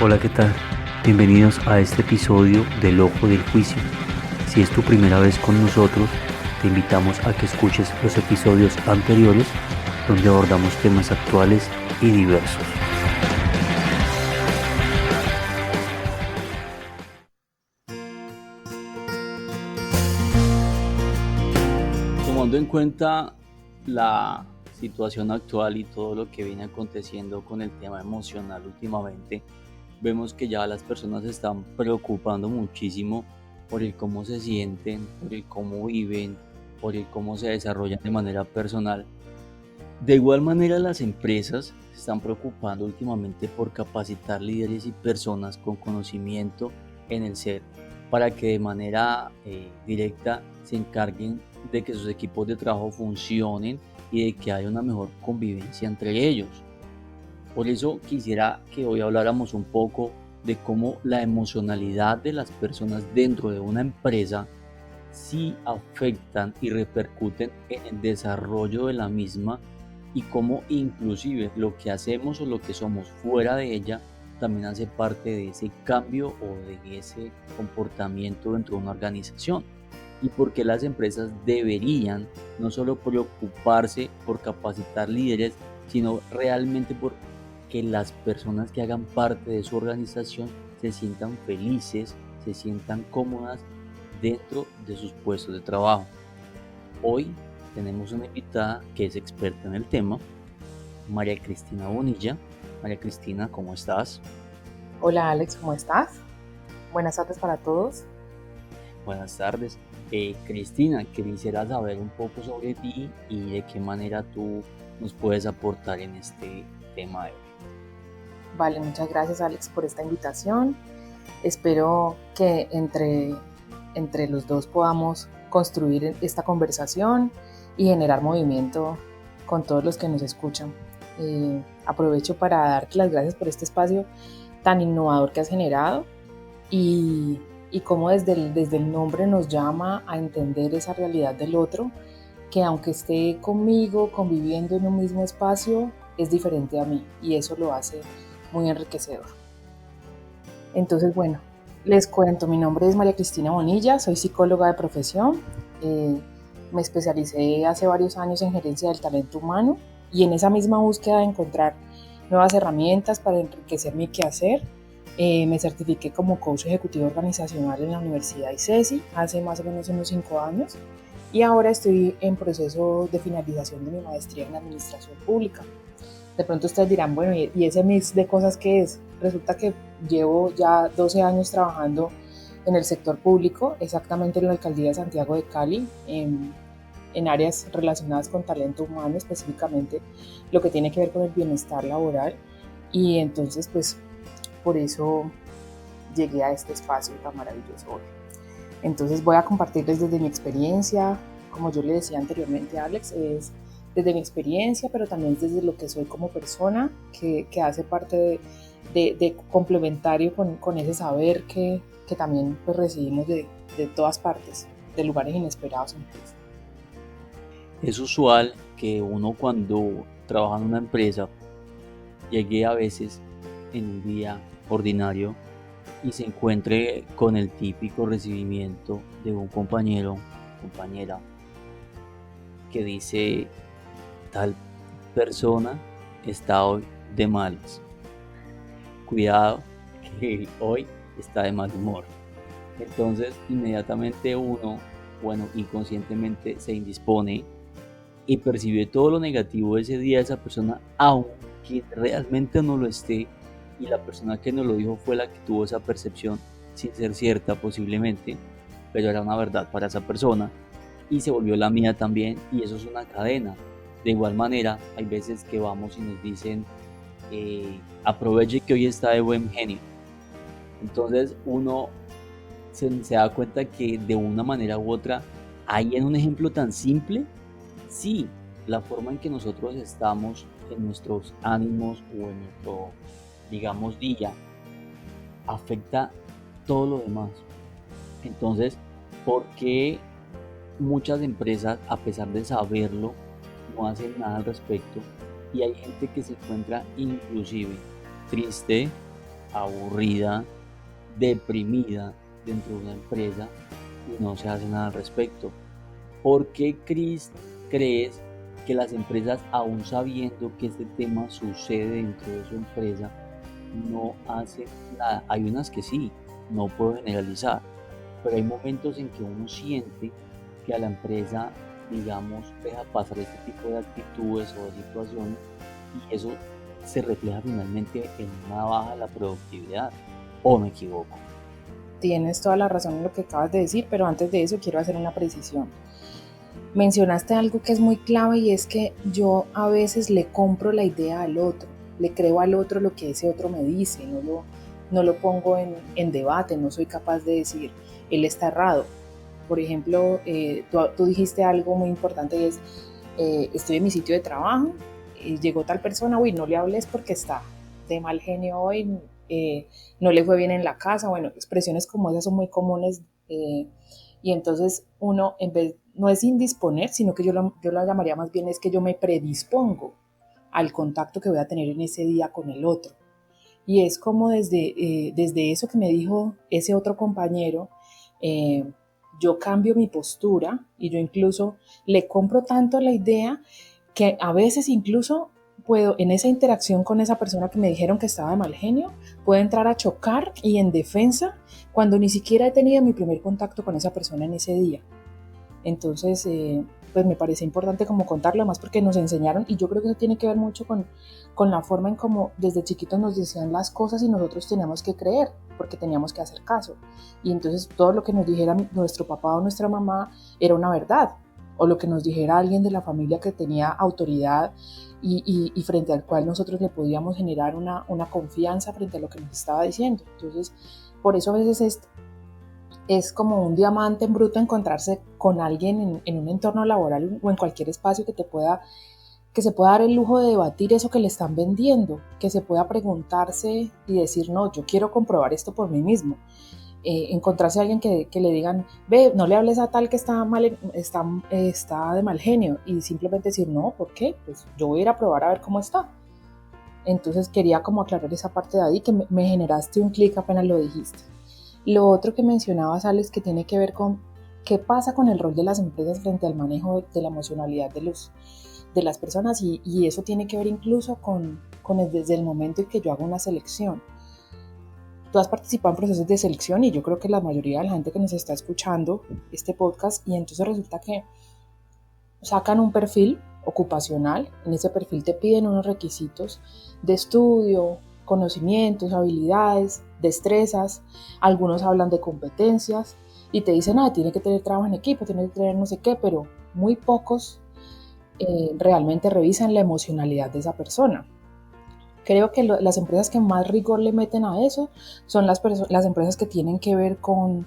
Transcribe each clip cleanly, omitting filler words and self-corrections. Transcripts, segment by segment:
Hola, ¿qué tal? Bienvenidos a este episodio del Ojo del Juicio. Si es tu primera vez con nosotros, te invitamos a que escuches los episodios anteriores donde abordamos temas actuales y diversos. Tomando en cuenta la situación actual y todo lo que viene aconteciendo con el tema emocional últimamente, vemos que ya las personas se están preocupando muchísimo por el cómo se sienten, por el cómo viven, por el cómo se desarrollan de manera personal. De igual manera, las empresas se están preocupando últimamente por capacitar líderes y personas con conocimiento en el ser para que de manera directa se encarguen de que sus equipos de trabajo funcionen y de que haya una mejor convivencia entre ellos. Por eso quisiera que hoy habláramos un poco de cómo la emocionalidad de las personas dentro de una empresa sí afectan y repercuten en el desarrollo de la misma, y cómo inclusive lo que hacemos o lo que somos fuera de ella también hace parte de ese cambio o de ese comportamiento dentro de una organización. Y por qué las empresas deberían no solo preocuparse por capacitar líderes, sino realmente por que las personas que hagan parte de su organización se sientan felices, se sientan cómodas dentro de sus puestos de trabajo. Hoy tenemos una invitada que es experta en el tema, María Cristina Bonilla. María Cristina, ¿cómo estás? Hola Alex, ¿cómo estás? Buenas tardes para todos. Buenas tardes. Cristina, quisiera saber un poco sobre ti y de qué manera tú nos puedes aportar en este tema de hoy. Vale, muchas gracias Alex por esta invitación. Espero que entre los dos podamos construir esta conversación y generar movimiento con todos los que nos escuchan. Aprovecho para darte las gracias por este espacio tan innovador que has generado y cómo desde el nombre nos llama a entender esa realidad del otro, que aunque esté conmigo conviviendo en un mismo espacio, es diferente a mí y eso lo hace muy enriquecedor. Entonces, bueno, les cuento, mi nombre es María Cristina Bonilla, soy psicóloga de profesión, me especialicé hace varios años en gerencia del talento humano y en esa misma búsqueda de encontrar nuevas herramientas para enriquecer mi quehacer, me certifiqué como coach ejecutivo organizacional en la Universidad ICESI hace más o menos unos 5 años y ahora estoy en proceso de finalización de mi maestría en administración pública. De pronto ustedes dirán, bueno, ¿y ese mix de cosas qué es? Resulta que llevo ya 12 años trabajando en el sector público, exactamente en la alcaldía de Santiago de Cali, en áreas relacionadas con talento humano, específicamente lo que tiene que ver con el bienestar laboral. Y entonces, pues, por eso llegué a este espacio tan maravilloso hoy. Entonces voy a compartirles desde mi experiencia, como yo le decía anteriormente a Alex, es desde mi experiencia, pero también desde lo que soy como persona, que hace parte de complementario con ese saber que también pues, recibimos de todas partes, de lugares inesperados incluso. Es usual que uno cuando trabaja en una empresa llegue a veces en un día ordinario y se encuentre con el típico recibimiento de un compañero, compañera, que dice: tal persona está hoy de malas. Cuidado, que hoy está de mal humor. Entonces, inmediatamente uno, bueno, inconscientemente se indispone y percibe todo lo negativo de ese día de esa persona, aunque realmente no lo esté, y la persona que nos lo dijo fue la que tuvo esa percepción sin ser cierta posiblemente, pero era una verdad para esa persona y se volvió la mía también, y eso es una cadena. De igual manera, hay veces que vamos y nos dicen: aproveche que hoy está de buen genio. Entonces uno se da cuenta que de una manera u otra, ahí en un ejemplo tan simple, sí, la forma en que nosotros estamos en nuestros ánimos o en nuestro, digamos, día, afecta todo lo demás. Entonces, ¿por qué muchas empresas, a pesar de saberlo, no hacen nada al respecto? Y hay gente que se encuentra inclusive triste, aburrida, deprimida dentro de una empresa y no se hace nada al respecto. ¿Por qué, Cris, crees que las empresas, aún sabiendo que este tema sucede dentro de su empresa, no hacen nada? Hay unas que sí, no puedo generalizar, pero hay momentos en que uno siente que a la empresa, digamos, deja pasar este tipo de actitudes o de situaciones y eso se refleja finalmente en una baja de la productividad. ¿O me equivoco? Tienes toda la razón en lo que acabas de decir, pero antes de eso quiero hacer una precisión. Mencionaste algo que es muy clave y es que yo a veces le compro la idea al otro, le creo al otro lo que ese otro me dice, no lo pongo en debate, no soy capaz de decir, él está errado. Por ejemplo, tú dijiste algo muy importante y es, estoy en mi sitio de trabajo, llegó tal persona, uy, no le hables porque está de mal genio hoy, no le fue bien en la casa, bueno, expresiones como esas son muy comunes y entonces uno en vez, no es indisponer, sino que yo lo llamaría más bien es que yo me predispongo al contacto que voy a tener en ese día con el otro. Y es como desde eso que me dijo ese otro compañero, eh, yo cambio mi postura y yo incluso le compro tanto la idea que a veces incluso puedo, en esa interacción con esa persona que me dijeron que estaba de mal genio, puedo entrar a chocar y en defensa cuando ni siquiera he tenido mi primer contacto con esa persona en ese día. Entonces, pues me parece importante como contarlo, más porque nos enseñaron, y yo creo que eso tiene que ver mucho con la forma en cómo desde chiquitos nos decían las cosas y nosotros teníamos que creer, porque teníamos que hacer caso. Y entonces todo lo que nos dijera nuestro papá o nuestra mamá era una verdad, o lo que nos dijera alguien de la familia que tenía autoridad y frente al cual nosotros le podíamos generar una confianza frente a lo que nos estaba diciendo. Entonces, por eso a veces es como un diamante en bruto encontrarse con alguien en un entorno laboral o en cualquier espacio que se pueda dar el lujo de debatir eso que le están vendiendo, que se pueda preguntarse y decir, no, yo quiero comprobar esto por mí mismo. Encontrarse a alguien que le digan, ve, no le hables a tal que está, está de mal genio, y simplemente decir, no, ¿por qué? Pues yo voy a ir a probar a ver cómo está. Entonces quería como aclarar esa parte de ahí, que me generaste un clic apenas lo dijiste. Lo otro que mencionabas, Alex, que tiene que ver con qué pasa con el rol de las empresas frente al manejo de la emocionalidad de las personas, y eso tiene que ver incluso desde el momento en que yo hago una selección. Tú has participado en procesos de selección y yo creo que la mayoría de la gente que nos está escuchando este podcast, y entonces resulta que sacan un perfil ocupacional, en ese perfil te piden unos requisitos de estudio, conocimientos, habilidades, destrezas, algunos hablan de competencias y te dicen, tiene que tener trabajo en equipo, tiene que tener no sé qué, pero muy pocos realmente revisan la emocionalidad de esa persona. Creo que las empresas que más rigor le meten a eso son las empresas que tienen que ver con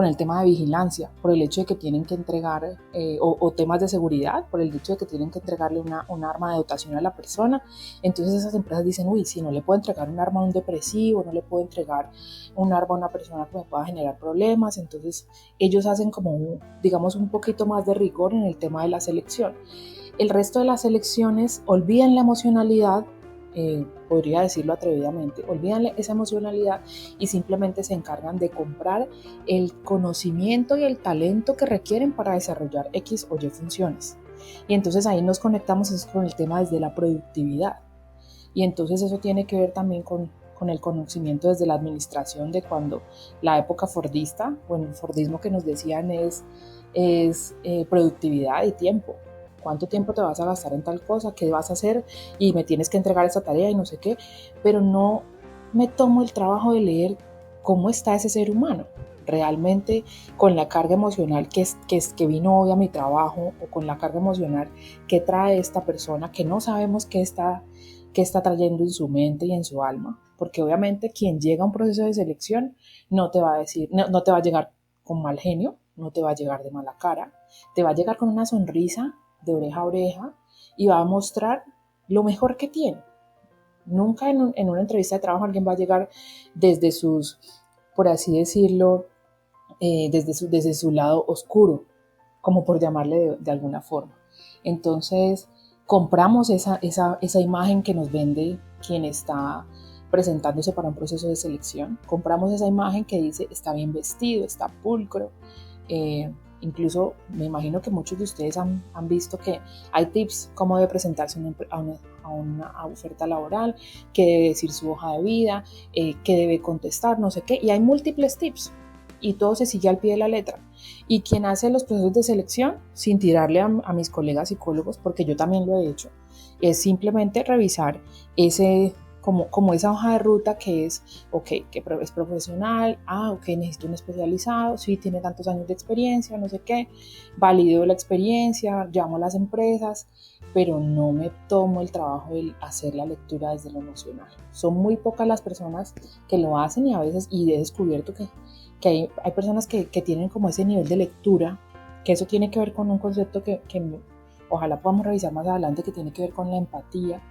el tema de vigilancia, por el hecho de que tienen que entregar, o temas de seguridad, por el hecho de que tienen que entregarle un arma de dotación a la persona. Entonces esas empresas dicen, uy, si no le puedo entregar un arma a un depresivo, no le puedo entregar un arma a una persona que me pueda generar problemas, entonces ellos hacen como, digamos, un poquito más de rigor en el tema de la selección. El resto de las selecciones olvidan la emocionalidad, podría decirlo atrevidamente, olvidan esa emocionalidad y simplemente se encargan de comprar el conocimiento y el talento que requieren para desarrollar X o Y funciones. Y entonces ahí nos conectamos con el tema desde la productividad. Y entonces eso tiene que ver también con el conocimiento desde la administración de cuando la época fordista, bueno, el fordismo que nos decían es productividad y tiempo. ¿Cuánto tiempo te vas a gastar en tal cosa? ¿Qué vas a hacer? Y me tienes que entregar esa tarea y no sé qué, pero no me tomo el trabajo de leer cómo está ese ser humano realmente, con la carga emocional que vino hoy a mi trabajo, o con la carga emocional que trae esta persona, que no sabemos qué está trayendo en su mente y en su alma, porque obviamente quien llega a un proceso de selección no te va a decir, no te va a llegar con mal genio, no te va a llegar de mala cara, te va a llegar con una sonrisa de oreja a oreja y va a mostrar lo mejor que tiene. Nunca en una entrevista de trabajo alguien va a llegar desde sus, por así decirlo, desde su lado oscuro, como por llamarle de alguna forma. Entonces compramos esa imagen que nos vende quien está presentándose para un proceso de selección. Compramos esa imagen que dice está bien vestido, está pulcro. Incluso me imagino que muchos de ustedes han visto que hay tips cómo debe presentarse a una oferta laboral, qué debe decir su hoja de vida, qué debe contestar, no sé qué, y hay múltiples tips y todo se sigue al pie de la letra. Y quien hace los procesos de selección, sin tirarle a mis colegas psicólogos, porque yo también lo he hecho, es simplemente revisar como esa hoja de ruta que es, ok, que es profesional, ok, necesito un especializado, sí, tiene tantos años de experiencia, no sé qué, valido la experiencia, llamo a las empresas, pero no me tomo el trabajo de hacer la lectura desde lo emocional. Son muy pocas las personas que lo hacen y a veces, y he descubierto que hay personas que tienen como ese nivel de lectura, que eso tiene que ver con un concepto que ojalá podamos revisar más adelante, que tiene que ver con la empatía.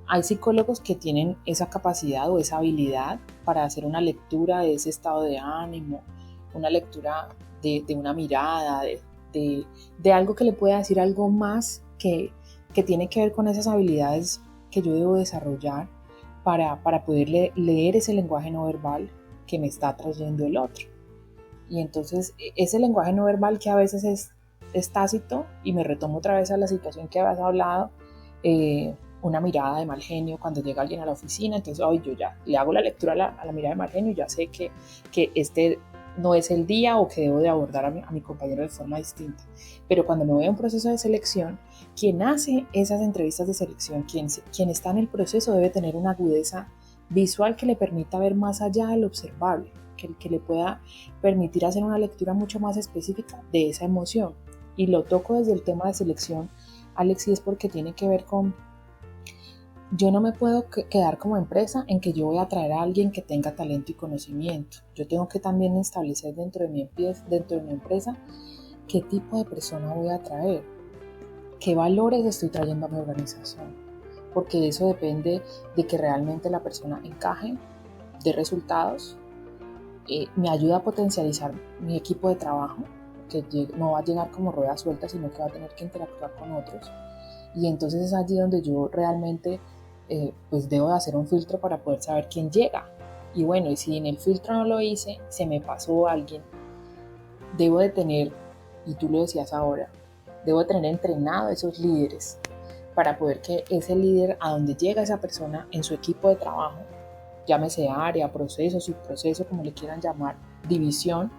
Hay psicólogos que tienen esa capacidad o esa habilidad para hacer una lectura de ese estado de ánimo, una lectura de una mirada, de algo que le pueda decir algo más que tiene que ver con esas habilidades que yo debo desarrollar para poder leer ese lenguaje no verbal que me está trayendo el otro. Y entonces ese lenguaje no verbal que a veces es tácito, y me retomo otra vez a la situación que habías hablado, una mirada de mal genio cuando llega alguien a la oficina, entonces yo ya le hago la lectura a la mirada de mal genio y ya sé que este no es el día o que debo de abordar a mi compañero de forma distinta. Pero cuando me voy a un proceso de selección, quien hace esas entrevistas de selección, quien está en el proceso, debe tener una agudeza visual que le permita ver más allá del observable, que le pueda permitir hacer una lectura mucho más específica de esa emoción. Y lo toco desde el tema de selección, Alex, y es porque tiene que ver con, yo no me puedo quedar como empresa en que yo voy a traer a alguien que tenga talento y conocimiento. Yo tengo que también establecer dentro de mi empresa qué tipo de persona voy a traer, qué valores estoy trayendo a mi organización, porque eso depende de que realmente la persona encaje, dé resultados, me ayuda a potencializar mi equipo de trabajo, que no va a llegar como rueda suelta, sino que va a tener que interactuar con otros. Y entonces es allí donde yo realmente pues debo de hacer un filtro para poder saber quién llega. Y bueno, y si en el filtro no lo hice, se me pasó alguien, debo de tener, y tú lo decías ahora, debo de tener entrenado a esos líderes para poder que ese líder, a donde llega esa persona en su equipo de trabajo, llámese área, proceso, subproceso, como le quieran llamar, división,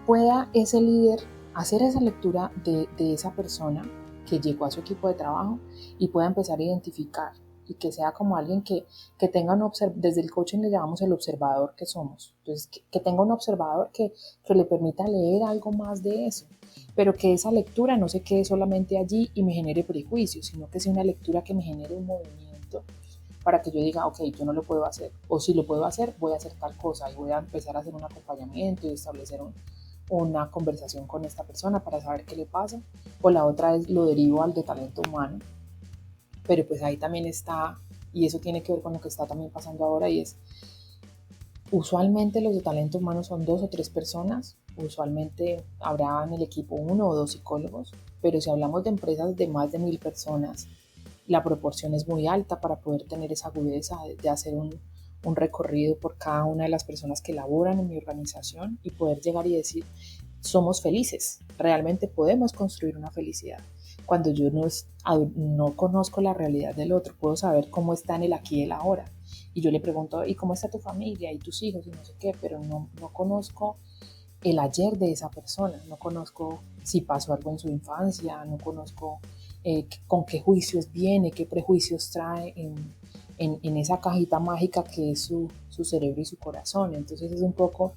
pueda ese líder hacer esa lectura de esa persona que llegó a su equipo de trabajo y pueda empezar a identificar, y que sea como alguien que tenga desde el coaching le llamamos el observador que somos. Entonces, que tenga un observador que le permita leer algo más de eso, pero que esa lectura no se quede solamente allí y me genere prejuicios, sino que sea una lectura que me genere un movimiento para que yo diga, ok, yo no lo puedo hacer, o si lo puedo hacer, voy a hacer tal cosa y voy a empezar a hacer un acompañamiento y establecer una conversación con esta persona para saber qué le pasa. O la otra es lo derivo al de talento humano, pero pues ahí también está, y eso tiene que ver con lo que está también pasando ahora, y es, usualmente los de talento humano son 2 o 3 personas, usualmente habrá en el equipo 1 o 2 psicólogos, pero si hablamos de empresas de más de 1000 personas, la proporción es muy alta para poder tener esa agudeza de hacer un recorrido por cada una de las personas que laboran en mi organización y poder llegar y decir, somos felices, realmente podemos construir una felicidad. Cuando yo no conozco la realidad del otro, puedo saber cómo está en el aquí y el ahora. Y yo le pregunto, ¿y cómo está tu familia y tus hijos y no sé qué? Pero no conozco el ayer de esa persona, no conozco si pasó algo en su infancia, no conozco con qué juicios viene, qué prejuicios trae en esa cajita mágica que es su cerebro y su corazón. Entonces es un poco,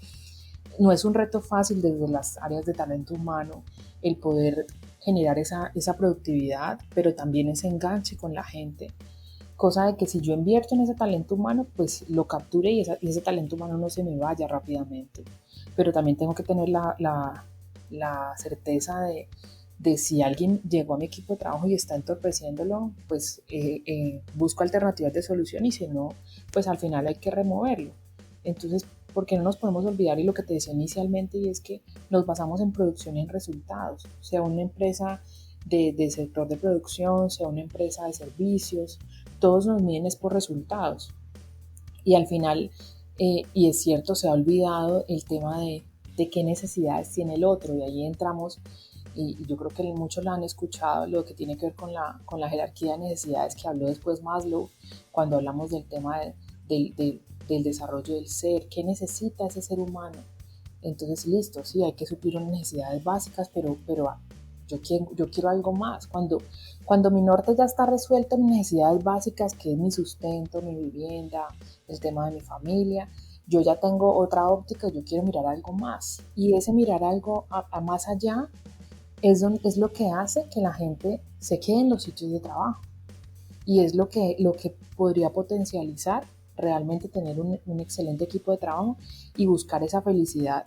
no es un reto fácil desde las áreas de talento humano el poder generar esa productividad, pero también ese enganche con la gente, cosa de que si yo invierto en ese talento humano, pues lo capture y ese talento humano no se me vaya rápidamente. Pero también tengo que tener la certeza de si alguien llegó a mi equipo de trabajo y está entorpeciéndolo, pues busco alternativas de solución, y si no, pues al final hay que removerlo. Entonces, porque no nos podemos olvidar, y lo que te decía inicialmente, y es que nos basamos en producción y en resultados, sea una empresa de sector de producción, sea una empresa de servicios, todos nos miden es por resultados. Y al final, y es cierto, se ha olvidado el tema de qué necesidades tiene el otro, y ahí entramos, y yo creo que muchos la han escuchado, lo que tiene que ver con la jerarquía de necesidades que habló después Maslow, cuando hablamos del tema del desarrollo del ser, qué necesita ese ser humano. Entonces, listo, sí, hay que suplir unas necesidades básicas, pero yo quiero algo más. Cuando mi norte ya está resuelto, mis necesidades básicas, que es mi sustento, mi vivienda, el tema de mi familia, yo ya tengo otra óptica, yo quiero mirar algo más. Y ese mirar algo a más allá es lo que hace que la gente se quede en los sitios de trabajo. Y es lo que podría potencializar realmente tener un excelente equipo de trabajo y buscar esa felicidad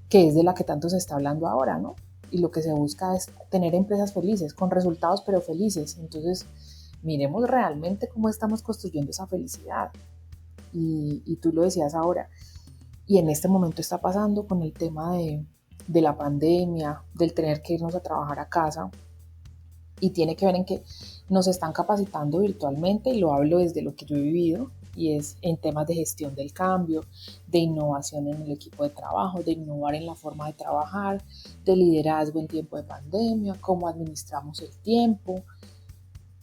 que es de la que tanto se está hablando ahora, ¿no? Y lo que se busca es tener empresas felices, con resultados pero felices. Entonces, miremos realmente cómo estamos construyendo esa felicidad. Y tú lo decías ahora, y en este momento está pasando con el tema de la pandemia, del tener que irnos a trabajar a casa, y tiene que ver en que nos están capacitando virtualmente, y lo hablo desde lo que yo he vivido, y es en temas de gestión del cambio, de innovación en el equipo de trabajo, de innovar en la forma de trabajar, de liderazgo en tiempo de pandemia, cómo administramos el tiempo,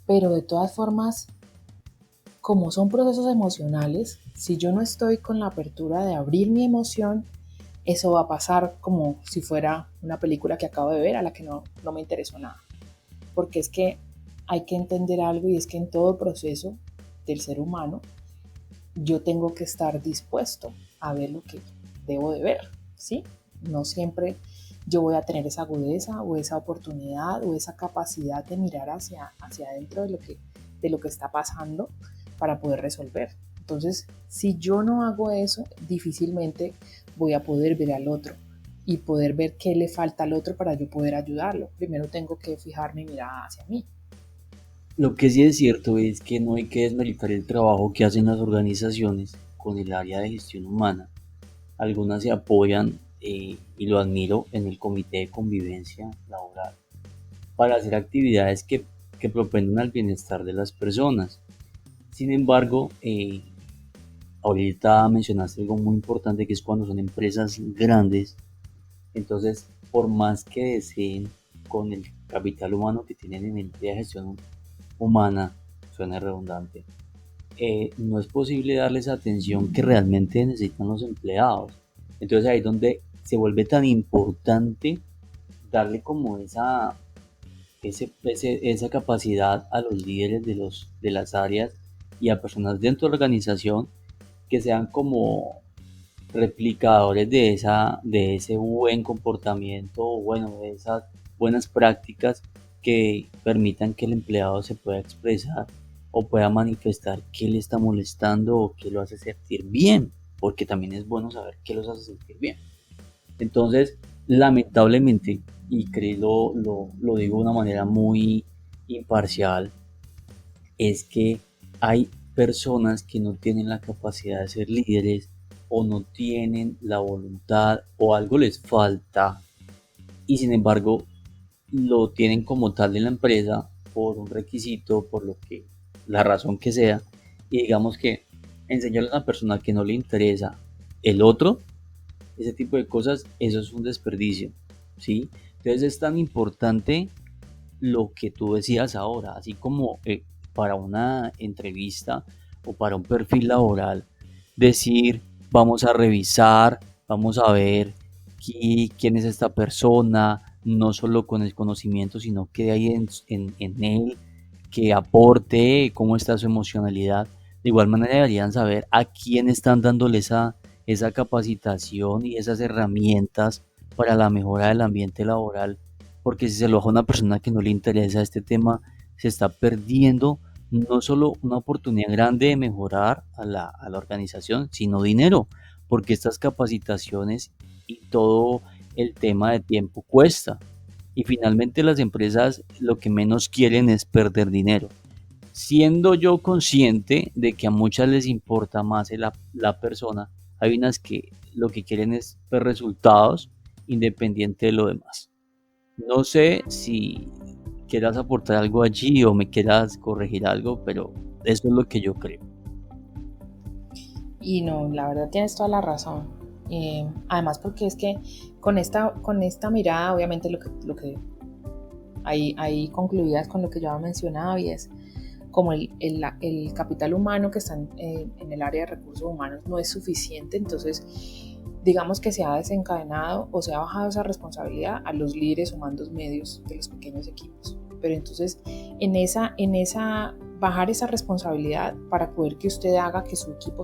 pero de todas formas, como son procesos emocionales, si yo no estoy con la apertura de abrir mi emoción, eso va a pasar como si fuera una película que acabo de ver a la que no me interesó nada. Porque es que hay que entender algo, y es que en todo proceso del ser humano yo tengo que estar dispuesto a ver lo que debo de ver, ¿sí? No siempre yo voy a tener esa agudeza o esa oportunidad o esa capacidad de mirar hacia adentro de lo que está pasando para poder resolver. Entonces, si yo no hago eso, difícilmente voy a poder ver al otro y poder ver qué le falta al otro para yo poder ayudarlo. Primero tengo que fijar mi mirada hacia mí. Lo que sí es cierto es que no hay que desmeritar el trabajo que hacen las organizaciones con el área de gestión humana. Algunas se apoyan, y lo admiro, en el comité de convivencia laboral para hacer actividades que propendan al bienestar de las personas. Sin embargo, ahorita mencionaste algo muy importante, que es cuando son empresas grandes. Entonces, por más que deseen, con el capital humano que tienen en el área de gestión humana, suena redundante, no es posible darles atención que realmente necesitan los empleados. Entonces ahí es donde se vuelve tan importante darle como esa capacidad a los líderes de las áreas y a personas dentro de la organización, que sean como replicadores de ese buen comportamiento, o bueno, de esas buenas prácticas que permitan que el empleado se pueda expresar o pueda manifestar qué le está molestando o qué lo hace sentir bien, porque también es bueno saber qué los hace sentir bien. Entonces, lamentablemente, y creo lo digo de una manera muy imparcial, es que hay personas que no tienen la capacidad de ser líderes, o no tienen la voluntad, o algo les falta, y sin embargo lo tienen como tal en la empresa por un requisito, por lo que la razón que sea, y digamos que enseñarle a una persona que no le interesa el otro, ese tipo de cosas, eso es un desperdicio, ¿sí? Entonces es tan importante lo que tú decías ahora, así como para una entrevista o para un perfil laboral, decir, vamos a revisar, vamos a ver quién es esta persona, no solo con el conocimiento, sino qué hay en él, que aporte, cómo está su emocionalidad. De igual manera deberían saber a quién están dándole esa capacitación y esas herramientas para la mejora del ambiente laboral, porque si se lo deja a una persona que no le interesa este tema, se está perdiendo no solo una oportunidad grande de mejorar a la organización, sino dinero, porque estas capacitaciones y todo el tema de tiempo cuesta. Y finalmente las empresas lo que menos quieren es perder dinero. Siendo yo consciente de que a muchas les importa más la persona, hay unas que lo que quieren es ver resultados independiente de lo demás. No sé si quieras aportar algo allí o me quieras corregir algo, pero eso es lo que yo creo. Y no, la verdad tienes toda la razón. Además porque es que con esta mirada, obviamente lo que ahí concluidas con lo que yo había mencionado, y es como el capital humano que está en el área de recursos humanos no es suficiente, entonces digamos que se ha desencadenado o se ha bajado esa responsabilidad a los líderes o mandos medios de los pequeños equipos. Pero entonces en esa bajar esa responsabilidad para poder que usted haga que su equipo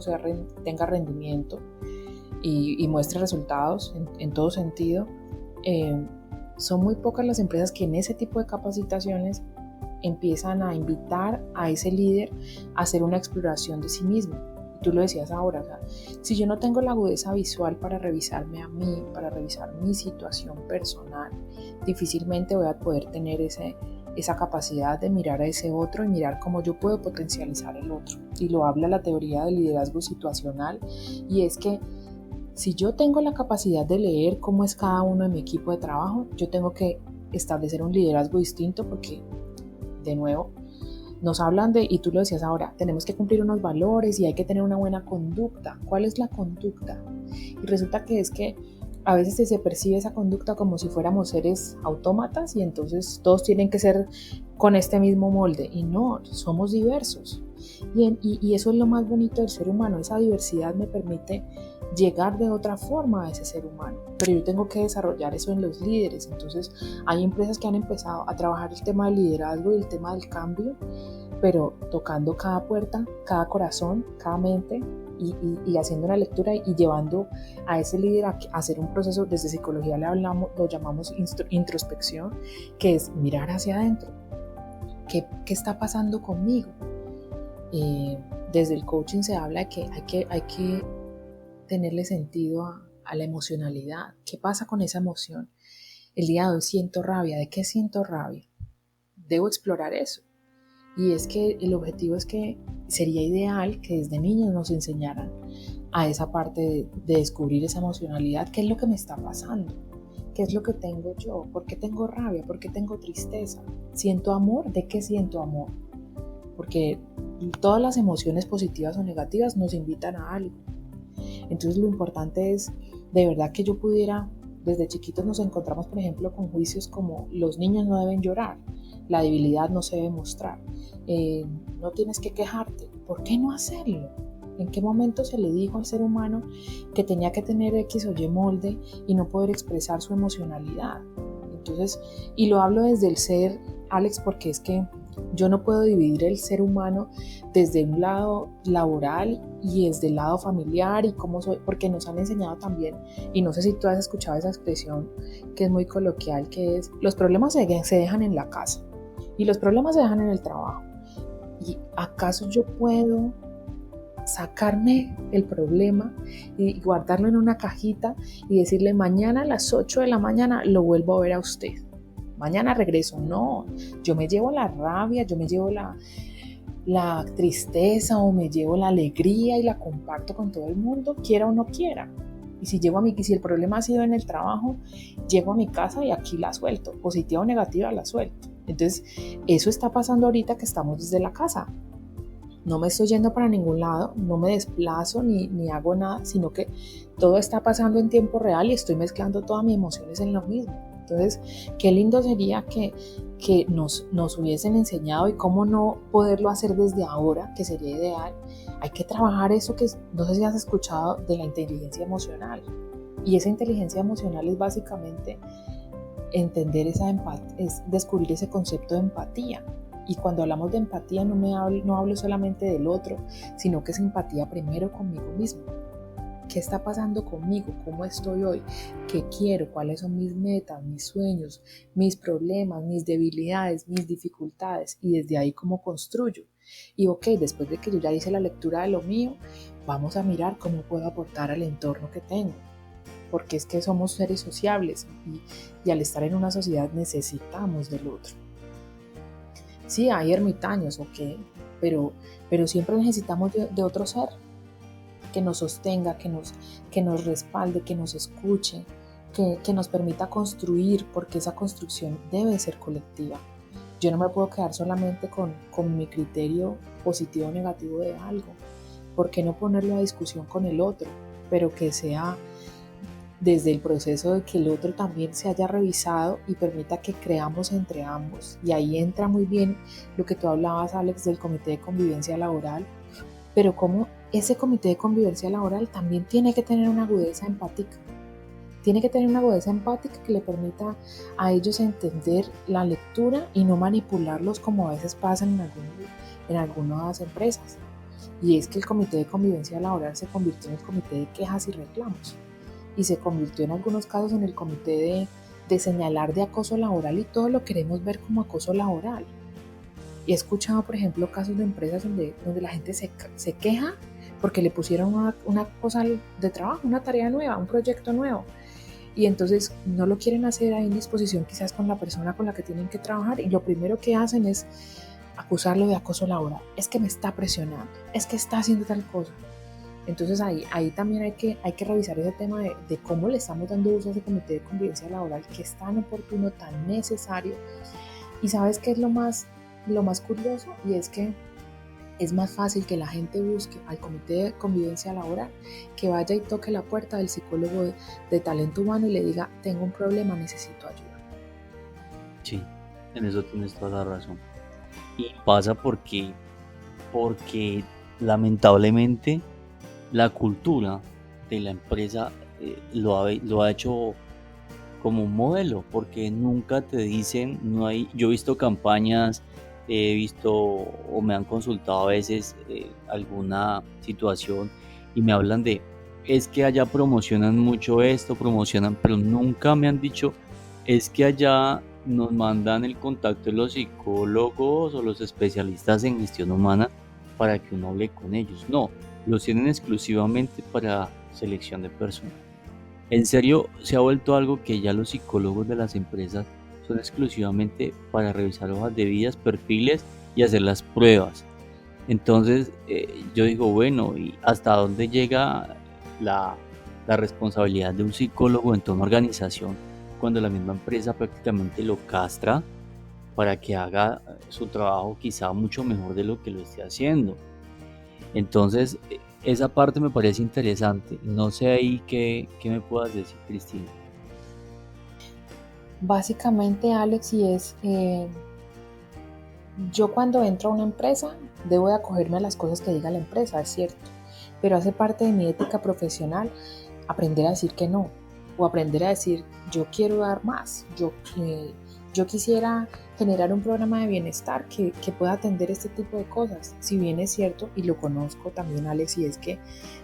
tenga rendimiento y muestre resultados en todo sentido, son muy pocas las empresas que en ese tipo de capacitaciones empiezan a invitar a ese líder a hacer una exploración de sí mismo. Tú lo decías ahora, o sea, si yo no tengo la agudeza visual para revisarme a mí, para revisar mi situación personal, difícilmente voy a poder tener esa capacidad de mirar a ese otro y mirar cómo yo puedo potencializar el otro. Y lo habla la teoría del liderazgo situacional, y es que si yo tengo la capacidad de leer cómo es cada uno de mi equipo de trabajo, yo tengo que establecer un liderazgo distinto, porque de nuevo nos hablan de, y tú lo decías ahora, tenemos que cumplir unos valores y hay que tener una buena conducta. ¿Cuál es la conducta? Y resulta que es que a veces se percibe esa conducta como si fuéramos seres autómatas y entonces todos tienen que ser con este mismo molde, y no, somos diversos. Y eso es lo más bonito del ser humano, esa diversidad me permite llegar de otra forma a ese ser humano, pero yo tengo que desarrollar eso en los líderes. Entonces hay empresas que han empezado a trabajar el tema del liderazgo y el tema del cambio, pero tocando cada puerta, cada corazón, cada mente, y haciendo una lectura y llevando a ese líder a hacer un proceso. Desde psicología lo llamamos introspección, que es mirar hacia adentro. ¿Qué está pasando conmigo? Desde el coaching se habla de que hay que tenerle sentido a la emocionalidad. ¿Qué pasa con esa emoción? El día de hoy siento rabia. ¿De qué siento rabia? Debo explorar eso. Y es que el objetivo es que sería ideal que desde niños nos enseñaran a esa parte de descubrir esa emocionalidad. ¿Qué es lo que me está pasando? ¿Qué es lo que tengo yo? ¿Por qué tengo rabia? ¿Por qué tengo tristeza? ¿Siento amor? ¿De qué siento amor? Porque todas las emociones positivas o negativas nos invitan a algo. Entonces lo importante es de verdad que yo pudiera, desde chiquitos nos encontramos por ejemplo con juicios como los niños no deben llorar, la debilidad no se debe mostrar, no tienes que quejarte. ¿Por qué no hacerlo? ¿En qué momento se le dijo al ser humano que tenía que tener X o Y molde y no poder expresar su emocionalidad? Entonces, y lo hablo desde el ser, Alex, porque es que yo no puedo dividir el ser humano desde un lado laboral y desde el lado familiar y cómo soy, porque nos han enseñado también, y no sé si tú has escuchado esa expresión que es muy coloquial, que es: los problemas se dejan en la casa y los problemas se dejan en el trabajo. ¿Y acaso yo puedo sacarme el problema y guardarlo en una cajita y decirle mañana a las 8 de la mañana lo vuelvo a ver a usted? Mañana regreso. No, yo me llevo la rabia, yo me llevo la tristeza o me llevo la alegría y la comparto con todo el mundo, quiera o no quiera. Y si el problema ha sido en el trabajo, llego a mi casa y aquí la suelto, positiva o negativa la suelto. Entonces, eso está pasando ahorita que estamos desde la casa. No me estoy yendo para ningún lado, no me desplazo ni hago nada, sino que todo está pasando en tiempo real y estoy mezclando todas mis emociones en lo mismo. Entonces, qué lindo sería que nos hubiesen enseñado, y cómo no poderlo hacer desde ahora, que sería ideal. Hay que trabajar eso que no sé si has escuchado de la inteligencia emocional. Y esa inteligencia emocional es básicamente entender es descubrir ese concepto de empatía. Y cuando hablamos de empatía no hablo solamente del otro, sino que es empatía primero conmigo mismo. ¿Qué está pasando conmigo? ¿Cómo estoy hoy? ¿Qué quiero? ¿Cuáles son mis metas, mis sueños, mis problemas, mis debilidades, mis dificultades? Y desde ahí, ¿cómo construyo? Y después de que yo ya hice la lectura de lo mío, vamos a mirar cómo puedo aportar al entorno que tengo. Porque es que somos seres sociables y al estar en una sociedad necesitamos del otro. Sí, hay ermitaños, pero siempre necesitamos de otro ser que nos sostenga, que nos respalde, que nos escuche, que nos permita construir, porque esa construcción debe ser colectiva. Yo no me puedo quedar solamente con mi criterio positivo o negativo de algo. ¿por qué no ponerlo a discusión con el otro? Pero que sea desde el proceso de que el otro también se haya revisado y permita que creamos entre ambos. Y ahí entra muy bien lo que tú hablabas, Alex, del comité de convivencia laboral, pero como ese comité de convivencia laboral también tiene que tener una agudeza empática. Tiene que tener una agudeza empática que le permita a ellos entender la lectura y no manipularlos como a veces pasa en algunas empresas. Y es que el comité de convivencia laboral se convirtió en el comité de quejas y reclamos. Y se convirtió en algunos casos en el comité de señalar de acoso laboral, y todo lo queremos ver como acoso laboral. Y he escuchado, por ejemplo, casos de empresas donde la gente se queja porque le pusieron una cosa de trabajo, una tarea nueva, un proyecto nuevo. Y entonces no lo quieren hacer, hay indisposición quizás con la persona con la que tienen que trabajar, y lo primero que hacen es acusarlo de acoso laboral. Es que me está presionando, es que está haciendo tal cosa. Entonces ahí también hay que revisar ese tema de cómo le estamos dando uso a ese comité de convivencia laboral, que es tan oportuno, tan necesario. Y ¿sabes qué es lo más curioso? Y es que es más fácil que la gente busque al comité de convivencia laboral, que vaya y toque la puerta del psicólogo de talento humano y le diga, tengo un problema, necesito ayuda. Sí, en eso tienes toda la razón. Y pasa porque lamentablemente la cultura de la empresa lo ha hecho como un modelo, porque nunca te dicen, yo he visto campañas, he visto o me han consultado a veces alguna situación y me hablan de, es que allá promocionan mucho esto, pero nunca me han dicho, es que allá nos mandan el contacto de los psicólogos o los especialistas en gestión humana para que uno hable con ellos. No, los tienen exclusivamente para selección de personas. En serio, se ha vuelto algo que ya los psicólogos de las empresas son exclusivamente para revisar hojas de vidas, perfiles y hacer las pruebas. Entonces, yo digo, bueno, ¿y hasta dónde llega la responsabilidad de un psicólogo en toda una organización cuando la misma empresa prácticamente lo castra para que haga su trabajo quizá mucho mejor de lo que lo esté haciendo? Entonces, esa parte me parece interesante. No sé ahí qué me puedas decir, Cristina. Básicamente, Alex, y es, yo cuando entro a una empresa debo de acogerme a las cosas que diga la empresa, es cierto, pero hace parte de mi ética profesional aprender a decir que no, o aprender a decir, yo quiero dar más, yo quisiera generar un programa de bienestar que pueda atender este tipo de cosas. Si bien es cierto, y lo conozco también, Alex, y es que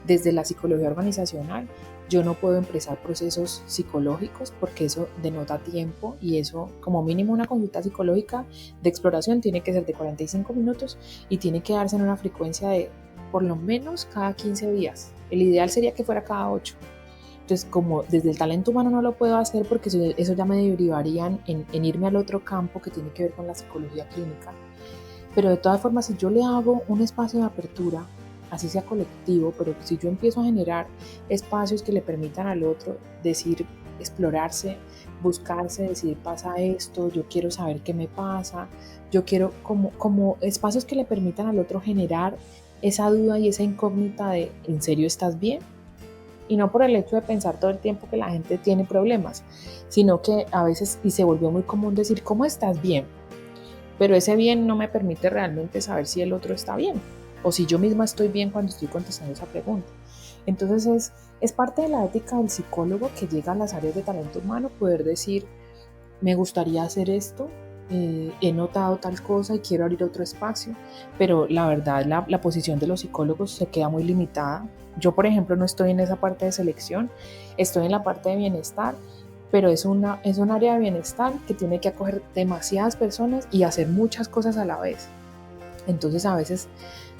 desde la psicología organizacional yo no puedo empezar procesos psicológicos porque eso denota tiempo, y eso, como mínimo, una consulta psicológica de exploración tiene que ser de 45 minutos y tiene que darse en una frecuencia de por lo menos cada 15 días. El ideal sería que fuera cada 8. Entonces, como desde el talento humano no lo puedo hacer porque eso ya me derivaría en irme al otro campo que tiene que ver con la psicología clínica. Pero de todas formas, si yo le hago un espacio de apertura, así sea colectivo, pero si yo empiezo a generar espacios que le permitan al otro decir, explorarse, buscarse, decir, pasa esto, yo quiero saber qué me pasa, yo quiero como espacios que le permitan al otro generar esa duda y esa incógnita de, ¿en serio estás bien? Y no por el hecho de pensar todo el tiempo que la gente tiene problemas, sino que a veces, y se volvió muy común decir, ¿cómo estás bien? Pero ese bien no me permite realmente saber si el otro está bien, o si yo misma estoy bien cuando estoy contestando esa pregunta. Entonces es parte de la ética del psicólogo que llega a las áreas de talento humano poder decir, me gustaría hacer esto, he notado tal cosa y quiero abrir otro espacio, pero la verdad la posición de los psicólogos se queda muy limitada. Yo, por ejemplo, no estoy en esa parte de selección, estoy en la parte de bienestar, pero es un área de bienestar que tiene que acoger demasiadas personas y hacer muchas cosas a la vez. Entonces a veces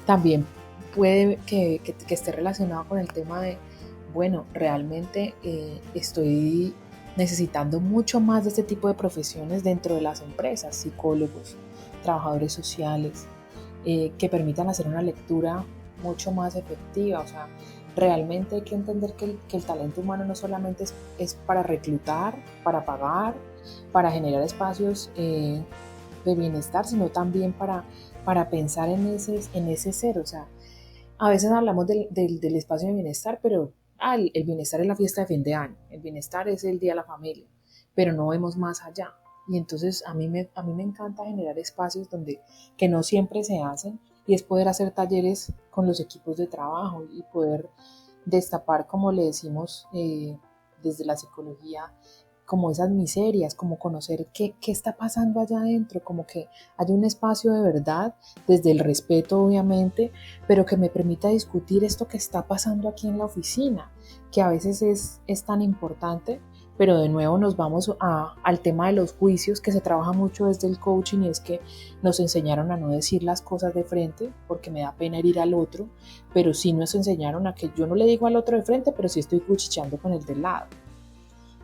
también puede que esté relacionado con el tema de, bueno, realmente estoy necesitando mucho más de este tipo de profesiones dentro de las empresas, psicólogos, trabajadores sociales, que permitan hacer una lectura mucho más efectiva. O sea, realmente hay que entender que el talento humano no solamente es para reclutar, para pagar, para generar espacios de bienestar, sino también para pensar en ese ser. O sea, A veces hablamos del espacio de bienestar, pero el bienestar es la fiesta de fin de año, el bienestar es el día de la familia, pero no vemos más allá. Y entonces a mí me encanta generar espacios donde que no siempre se hacen, y es poder hacer talleres con los equipos de trabajo y poder destapar, como le decimos desde la psicología, como esas miserias, como conocer qué está pasando allá adentro, como que haya un espacio de verdad, desde el respeto obviamente, pero que me permita discutir esto que está pasando aquí en la oficina, que a veces es tan importante, pero de nuevo nos vamos al tema de los juicios, que se trabaja mucho desde el coaching, y es que nos enseñaron a no decir las cosas de frente porque me da pena herir al otro, pero sí nos enseñaron a que yo no le digo al otro de frente, pero sí estoy cuchicheando con el del lado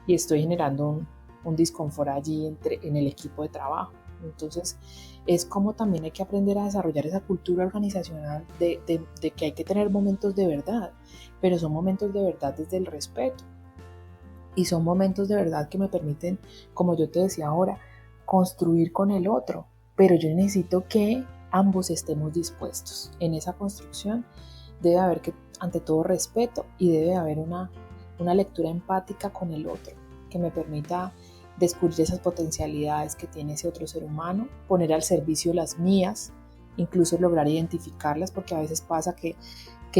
y estoy generando un disconfort allí en el equipo de trabajo. Entonces, es como también hay que aprender a desarrollar esa cultura organizacional de que hay que tener momentos de verdad, pero son momentos de verdad desde el respeto. Y son momentos de verdad que me permiten, como yo te decía ahora, construir con el otro. Pero yo necesito que ambos estemos dispuestos. En esa construcción debe haber que, ante todo, respeto, y debe haber una lectura empática con el otro, que me permita descubrir esas potencialidades que tiene ese otro ser humano, poner al servicio las mías, incluso lograr identificarlas, porque a veces pasa que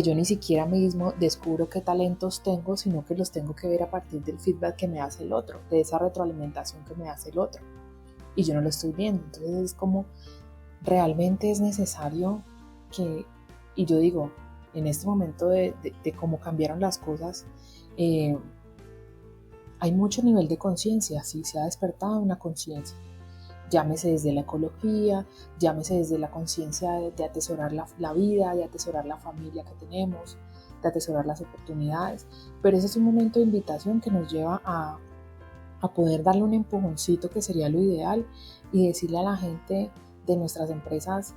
yo ni siquiera mismo descubro qué talentos tengo, sino que los tengo que ver a partir del feedback que me hace el otro, de esa retroalimentación que me hace el otro, y yo no lo estoy viendo. Entonces es como realmente es necesario que, y yo digo, en este momento de cómo cambiaron las cosas, hay mucho nivel de conciencia, sí, se ha despertado una conciencia, llámese desde la ecología, llámese desde la conciencia de atesorar la vida, de atesorar la familia que tenemos, de atesorar las oportunidades, pero ese es un momento de invitación que nos lleva a poder darle un empujoncito, que sería lo ideal, y decirle a la gente de nuestras empresas,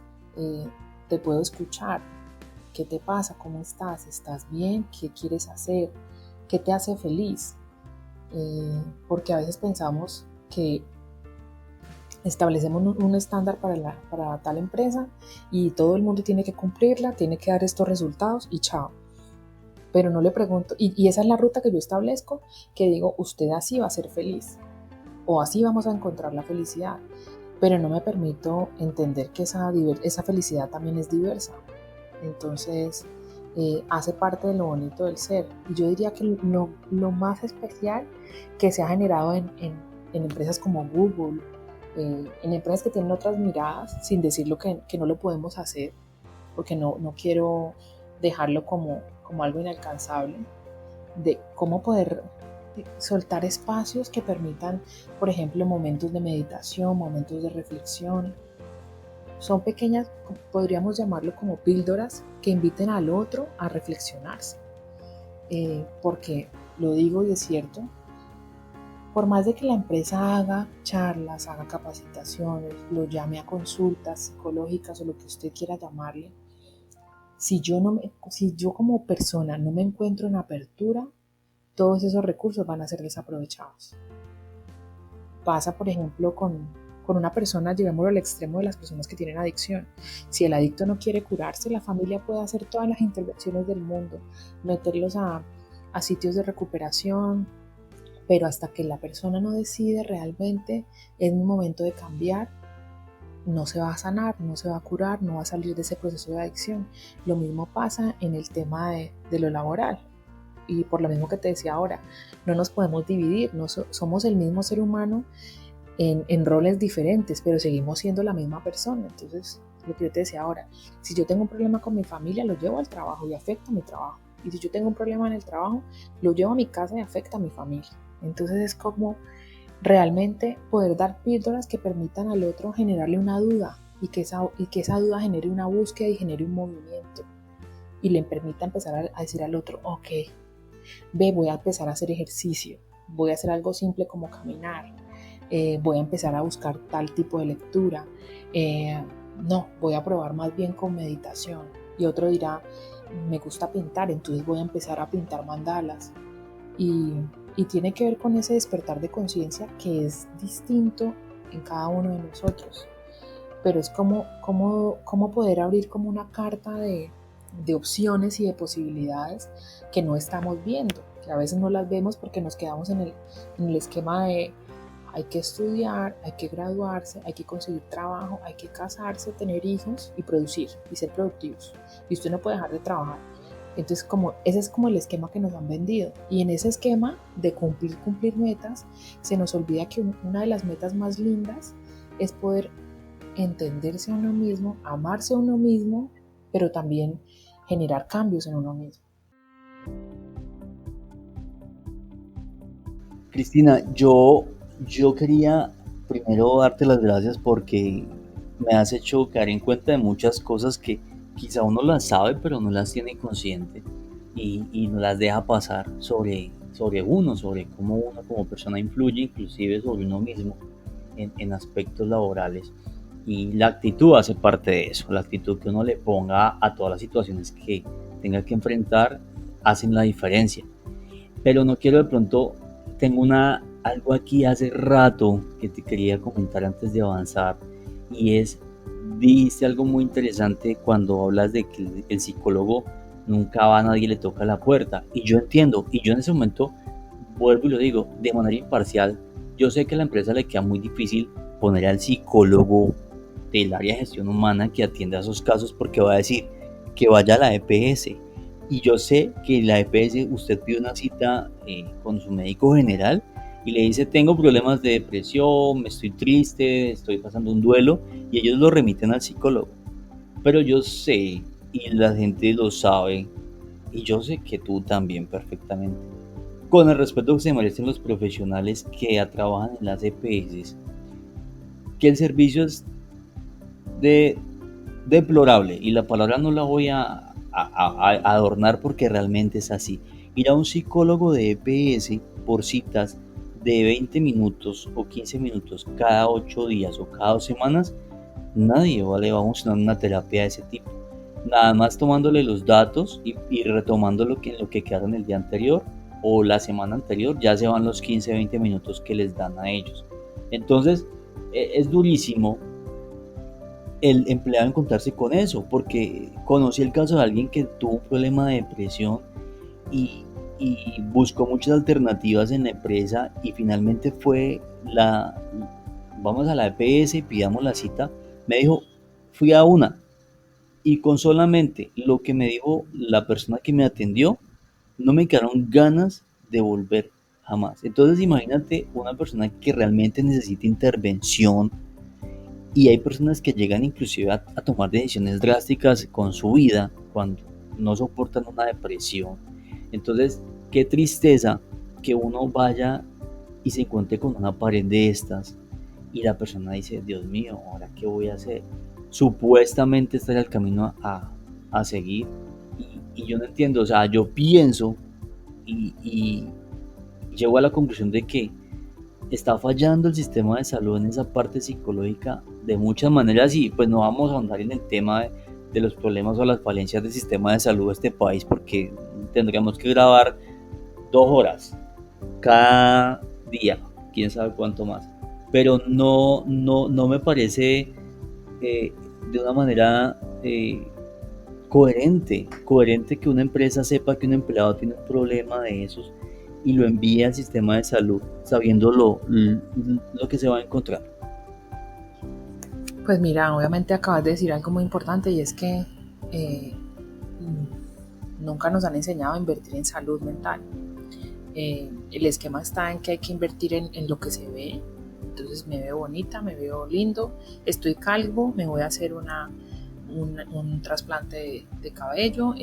te puedo escuchar, ¿qué te pasa? ¿Cómo estás? ¿Estás bien? ¿Qué quieres hacer? ¿Qué te hace feliz? Porque a veces pensamos que establecemos un estándar para tal empresa y todo el mundo tiene que cumplirla, tiene que dar estos resultados y chao. Pero no le pregunto, y esa es la ruta que yo establezco, que digo, usted así va a ser feliz o así vamos a encontrar la felicidad, pero no me permito entender que esa felicidad también es diversa. Entonces, hace parte de lo bonito del ser. Y yo diría que lo más especial que se ha generado en empresas como Google, en empresas que tienen otras miradas, sin decirlo que no lo podemos hacer, porque no quiero dejarlo como algo inalcanzable, de cómo poder soltar espacios que permitan, por ejemplo, momentos de meditación, momentos de reflexión. Son pequeñas, podríamos llamarlo como píldoras, que inviten al otro a reflexionarse. Porque lo digo y es cierto, por más de que la empresa haga charlas, haga capacitaciones, lo llame a consultas psicológicas o lo que usted quiera llamarle, si yo como persona no me encuentro en apertura, todos esos recursos van a ser desaprovechados. Pasa, por ejemplo, con una persona, llevémoslo al extremo de las personas que tienen adicción. Si el adicto no quiere curarse, la familia puede hacer todas las intervenciones del mundo, meterlos a sitios de recuperación, pero hasta que la persona no decide realmente, es un momento de cambiar, no se va a sanar, no se va a curar, no va a salir de ese proceso de adicción. Lo mismo pasa en el tema de lo laboral. Y por lo mismo que te decía ahora, no nos podemos dividir, somos el mismo ser humano en roles diferentes, pero seguimos siendo la misma persona. Entonces, lo que yo te decía ahora, si yo tengo un problema con mi familia, lo llevo al trabajo y afecta a mi trabajo. Y si yo tengo un problema en el trabajo, lo llevo a mi casa y afecta a mi familia. Entonces es como realmente poder dar píldoras que permitan al otro generarle una duda, y que esa duda genere una búsqueda y genere un movimiento, y le permita empezar a decir al otro, ok, voy a empezar a hacer ejercicio, voy a hacer algo simple como caminar, voy a empezar a buscar tal tipo de lectura, no, voy a probar más bien con meditación. Y otro dirá, me gusta pintar, entonces voy a empezar a pintar mandalas. Y tiene que ver con ese despertar de conciencia que es distinto en cada uno de nosotros. Pero es como poder abrir como una carta de opciones y de posibilidades que no estamos viendo, que a veces no las vemos porque nos quedamos en el esquema de hay que estudiar, hay que graduarse, hay que conseguir trabajo, hay que casarse, tener hijos y producir y ser productivos. Y usted no puede dejar de trabajar. Entonces, ese es como el esquema que nos han vendido. Y en ese esquema de cumplir metas, se nos olvida que una de las metas más lindas es poder entenderse a uno mismo, amarse a uno mismo, pero también generar cambios en uno mismo. Cristina, yo quería primero darte las gracias porque me has hecho caer en cuenta de muchas cosas que quizá uno las sabe, pero no las tiene consciente y no las deja pasar sobre uno, sobre cómo uno como persona influye inclusive sobre uno mismo en aspectos laborales. Y la actitud hace parte de eso, la actitud que uno le ponga a todas las situaciones que tenga que enfrentar hacen la diferencia. Pero no quiero de pronto, tengo algo aquí hace rato que te quería comentar antes de avanzar y es, dijiste algo muy interesante cuando hablas de que el psicólogo nunca va, a nadie le toca la puerta y yo entiendo y yo en ese momento vuelvo y lo digo de manera imparcial. Yo sé que a la empresa le queda muy difícil poner al psicólogo del área de gestión humana que atienda a esos casos porque va a decir que vaya a la EPS. Y yo sé que en la EPS usted pide una cita con su médico general y le dice tengo problemas de depresión, me estoy triste, estoy pasando un duelo y ellos lo remiten al psicólogo. Pero yo sé y la gente lo sabe y yo sé que tú también perfectamente. Con el respeto que se merecen los profesionales que trabajan en las EPS, que el servicio es de deplorable y la palabra no la voy a adornar porque realmente es así. Ir a un psicólogo de EPS por citas de 20 minutos o 15 minutos cada 8 días o cada 2 semanas, nadie le va a funcionar una terapia de ese tipo. Nada más tomándole los datos y retomando lo que quedaron el día anterior o la semana anterior, ya se van los 15-20 minutos que les dan a ellos. Entonces, es durísimo el empleado encontrarse con eso, porque conocí el caso de alguien que tuvo un problema de depresión y, y buscó muchas alternativas en la empresa y finalmente vamos a la EPS y pidamos la cita. Me dijo, fui a una y con solamente lo que me dijo la persona que me atendió, no me quedaron ganas de volver jamás. Entonces imagínate una persona que realmente necesita intervención y hay personas que llegan inclusive a tomar decisiones drásticas con su vida cuando no soportan una depresión. Entonces, qué tristeza que uno vaya y se encuentre con una pared de estas y la persona dice, Dios mío, ¿ahora qué voy a hacer? Supuestamente estaría el camino a seguir y yo no entiendo, o sea, yo pienso y llego a la conclusión de que está fallando el sistema de salud en esa parte psicológica de muchas maneras y pues no vamos a ahondar en el tema de los problemas o las falencias del sistema de salud de este país porque tendríamos que grabar 2 horas cada día, quién sabe cuánto más, pero no me parece de una manera coherente que una empresa sepa que un empleado tiene un problema de esos y lo envía al sistema de salud sabiendo lo que se va a encontrar. Pues mira, obviamente acabas de decir algo muy importante y es que nunca nos han enseñado a invertir en salud mental. El esquema está en que hay que invertir en lo que se ve. Entonces me veo bonita, me veo lindo, estoy calvo, me voy a hacer un trasplante de cabello,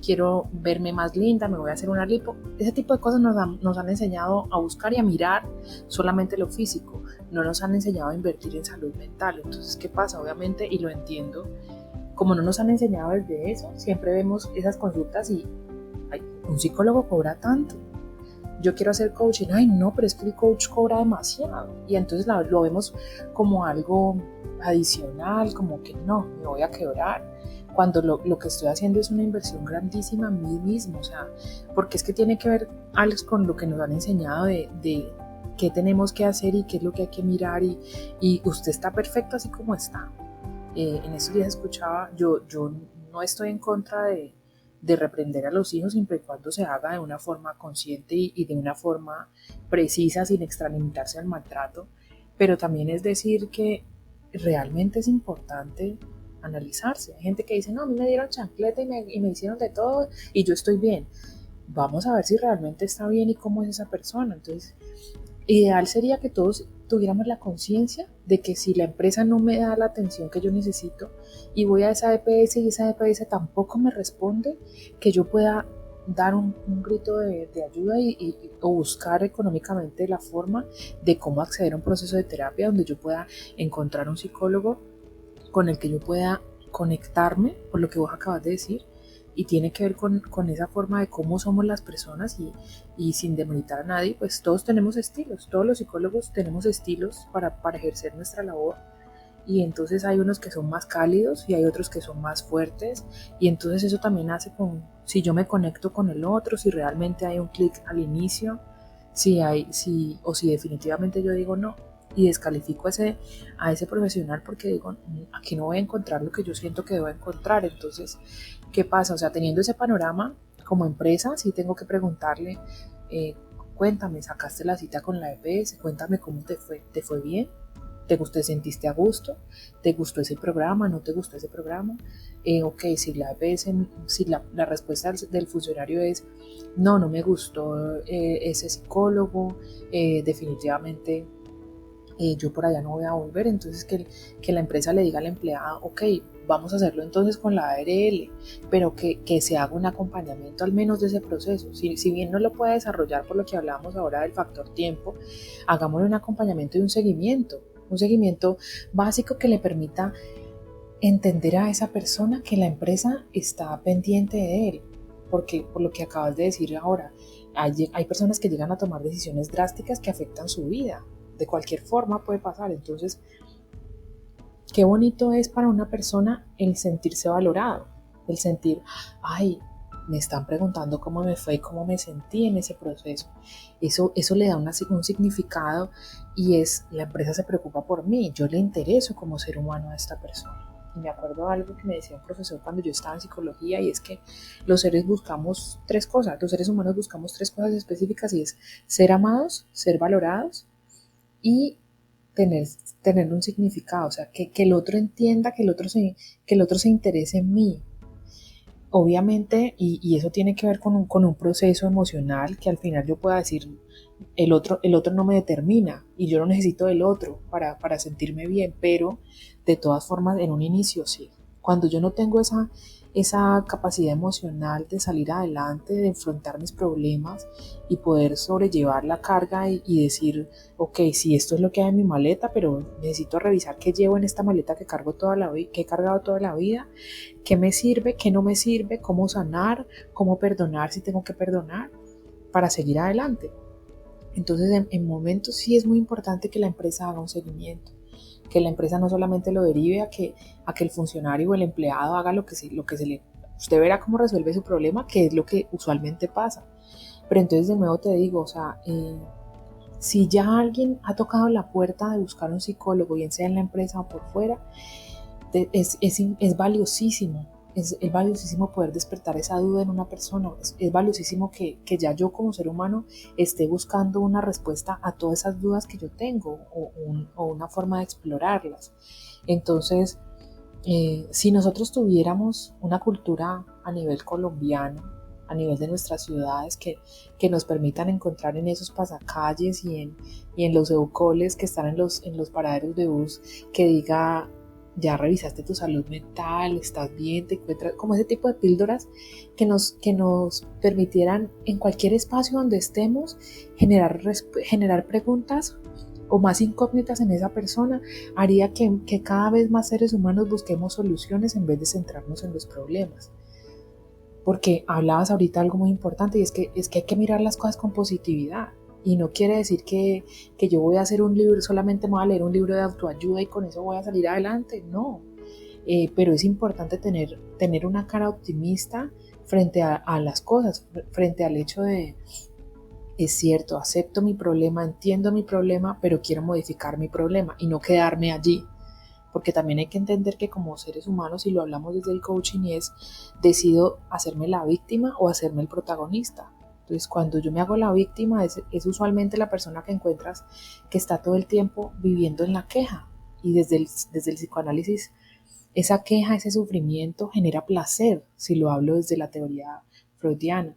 quiero verme más linda, me voy a hacer una lipo. Ese tipo de cosas nos han enseñado a buscar y a mirar solamente lo físico, no nos han enseñado a invertir en salud mental. Entonces, ¿qué pasa? Obviamente, y lo entiendo, como no nos han enseñado desde eso, siempre vemos esas consultas y ay, un psicólogo cobra tanto. Yo quiero hacer coaching, ay no, pero es que el coach cobra demasiado. Y entonces lo vemos como algo adicional, como que no, me voy a quebrar. Cuando lo que estoy haciendo es una inversión grandísima en mí mismo, o sea, porque es que tiene que ver, Alex, con lo que nos han enseñado de qué tenemos que hacer y qué es lo que hay que mirar y usted está perfecto así como está. En estos días escuchaba, yo no estoy en contra de reprender a los hijos siempre y cuando se haga de una forma consciente y de una forma precisa sin extralimitarse al maltrato, pero también es decir que realmente es importante analizarse. Hay gente que dice, no, a mí me dieron chancleta y me hicieron de todo y yo estoy bien. Vamos a ver si realmente está bien y cómo es esa persona. Entonces, ideal sería que todos tuviéramos la conciencia de que si la empresa no me da la atención que yo necesito y voy a esa EPS y esa EPS tampoco me responde, que yo pueda dar un grito de ayuda o buscar económicamente la forma de cómo acceder a un proceso de terapia donde yo pueda encontrar un psicólogo con el que yo pueda conectarme, por lo que vos acabas de decir, y tiene que ver con esa forma de cómo somos las personas y sin demeritar a nadie, pues todos tenemos estilos, todos los psicólogos tenemos estilos para ejercer nuestra labor, y entonces hay unos que son más cálidos y hay otros que son más fuertes, y entonces eso también hace con si yo me conecto con el otro, si realmente hay un clic al inicio, o si definitivamente yo digo no y descalifico a ese profesional porque digo, aquí no voy a encontrar lo que yo siento que debo encontrar. Entonces, ¿qué pasa? O sea, teniendo ese panorama como empresa, sí tengo que preguntarle, cuéntame, ¿sacaste la cita con la EPS? Cuéntame cómo te fue bien, te sentiste a gusto, te gustó ese programa, no te gustó ese programa. Ok, si la EPS, si la respuesta del funcionario es no me gustó ese psicólogo, definitivamente yo por allá no voy a volver. Entonces que la empresa le diga al empleado, ok, vamos a hacerlo entonces con la ARL, pero que se haga un acompañamiento al menos de ese proceso. Si bien no lo puede desarrollar por lo que hablábamos ahora del factor tiempo, hagámosle un acompañamiento y un seguimiento básico que le permita entender a esa persona que la empresa está pendiente de él. Porque por lo que acabas de decir ahora, hay personas que llegan a tomar decisiones drásticas que afectan su vida. De cualquier forma puede pasar. Entonces, qué bonito es para una persona el sentirse valorado, el sentir, ay, me están preguntando cómo me fue y cómo me sentí en ese proceso. Eso le da un significado y la empresa se preocupa por mí, yo le intereso como ser humano a esta persona. Y me acuerdo algo que me decía un profesor cuando yo estaba en psicología, y es que los seres buscamos tres cosas, los seres humanos buscamos tres cosas específicas, y es ser amados, ser valorados y tener un significado, o sea, que el otro entienda, que el otro se interese en mí. Obviamente, y eso tiene que ver con un proceso emocional que al final yo pueda decir, el otro no me determina y yo no necesito del otro para sentirme bien, pero de todas formas en un inicio sí. Cuando yo no tengo esa capacidad emocional de salir adelante, de enfrentar mis problemas y poder sobrellevar la carga y decir, ok, sí, esto es lo que hay en mi maleta, pero necesito revisar qué llevo en esta maleta que he cargado toda la vida, qué me sirve, qué no me sirve, cómo sanar, cómo perdonar si tengo que perdonar para seguir adelante. Entonces, en momentos sí es muy importante que la empresa haga un seguimiento, que la empresa no solamente lo derive a que el funcionario o el empleado haga lo que se le... Usted verá cómo resuelve su problema, que es lo que usualmente pasa. Pero entonces de nuevo te digo, o sea, si ya alguien ha tocado la puerta de buscar un psicólogo, bien sea en la empresa o por fuera, es valiosísimo. Es valiosísimo poder despertar esa duda en una persona. Es valiosísimo que ya yo como ser humano esté buscando una respuesta a todas esas dudas que yo tengo o una forma de explorarlas. Entonces, si nosotros tuviéramos una cultura a nivel colombiano, a nivel de nuestras ciudades, que nos permitan encontrar en esos pasacalles y en los eucoles que están en los paraderos de bus, que diga, ya revisaste tu salud mental, estás bien, te encuentras, como ese tipo de píldoras que nos permitieran en cualquier espacio donde estemos generar preguntas o más incógnitas en esa persona, haría que cada vez más seres humanos busquemos soluciones en vez de centrarnos en los problemas. Porque hablabas ahorita algo muy importante, y es que hay que mirar las cosas con positividad. Y no quiere decir que yo voy a hacer un libro, solamente me voy a leer un libro de autoayuda y con eso voy a salir adelante. No, pero es importante tener una cara optimista frente a las cosas, frente al hecho de, es cierto, acepto mi problema, entiendo mi problema, pero quiero modificar mi problema y no quedarme allí. porque también hay que entender que como seres humanos, y lo hablamos desde el coaching, es decido hacerme la víctima o hacerme el protagonista. Entonces, cuando yo me hago la víctima, es usualmente la persona que encuentras que está todo el tiempo viviendo en la queja. Y desde el psicoanálisis, esa queja, ese sufrimiento genera placer, si lo hablo desde la teoría freudiana.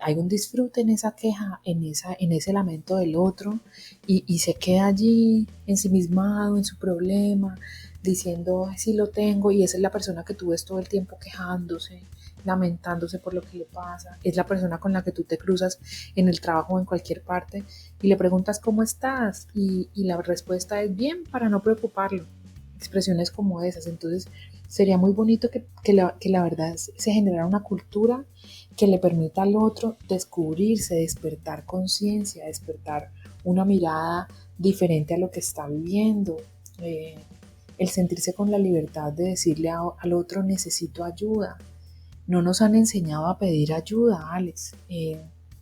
Hay un disfrute en esa queja, en ese lamento del otro, y se queda allí ensimismado en su problema, diciendo, sí lo tengo, y esa es la persona que tú ves todo el tiempo quejándose, lamentándose por lo que le pasa. Es la persona con la que tú te cruzas en el trabajo o en cualquier parte y le preguntas cómo estás, y la respuesta es bien, para no preocuparlo. Expresiones como esas. Entonces sería muy bonito que la verdad se generara una cultura que le permita al otro descubrirse, despertar conciencia, despertar una mirada diferente a lo que está viviendo, el sentirse con la libertad de decirle al otro necesito ayuda. No nos han enseñado a pedir ayuda, Alex.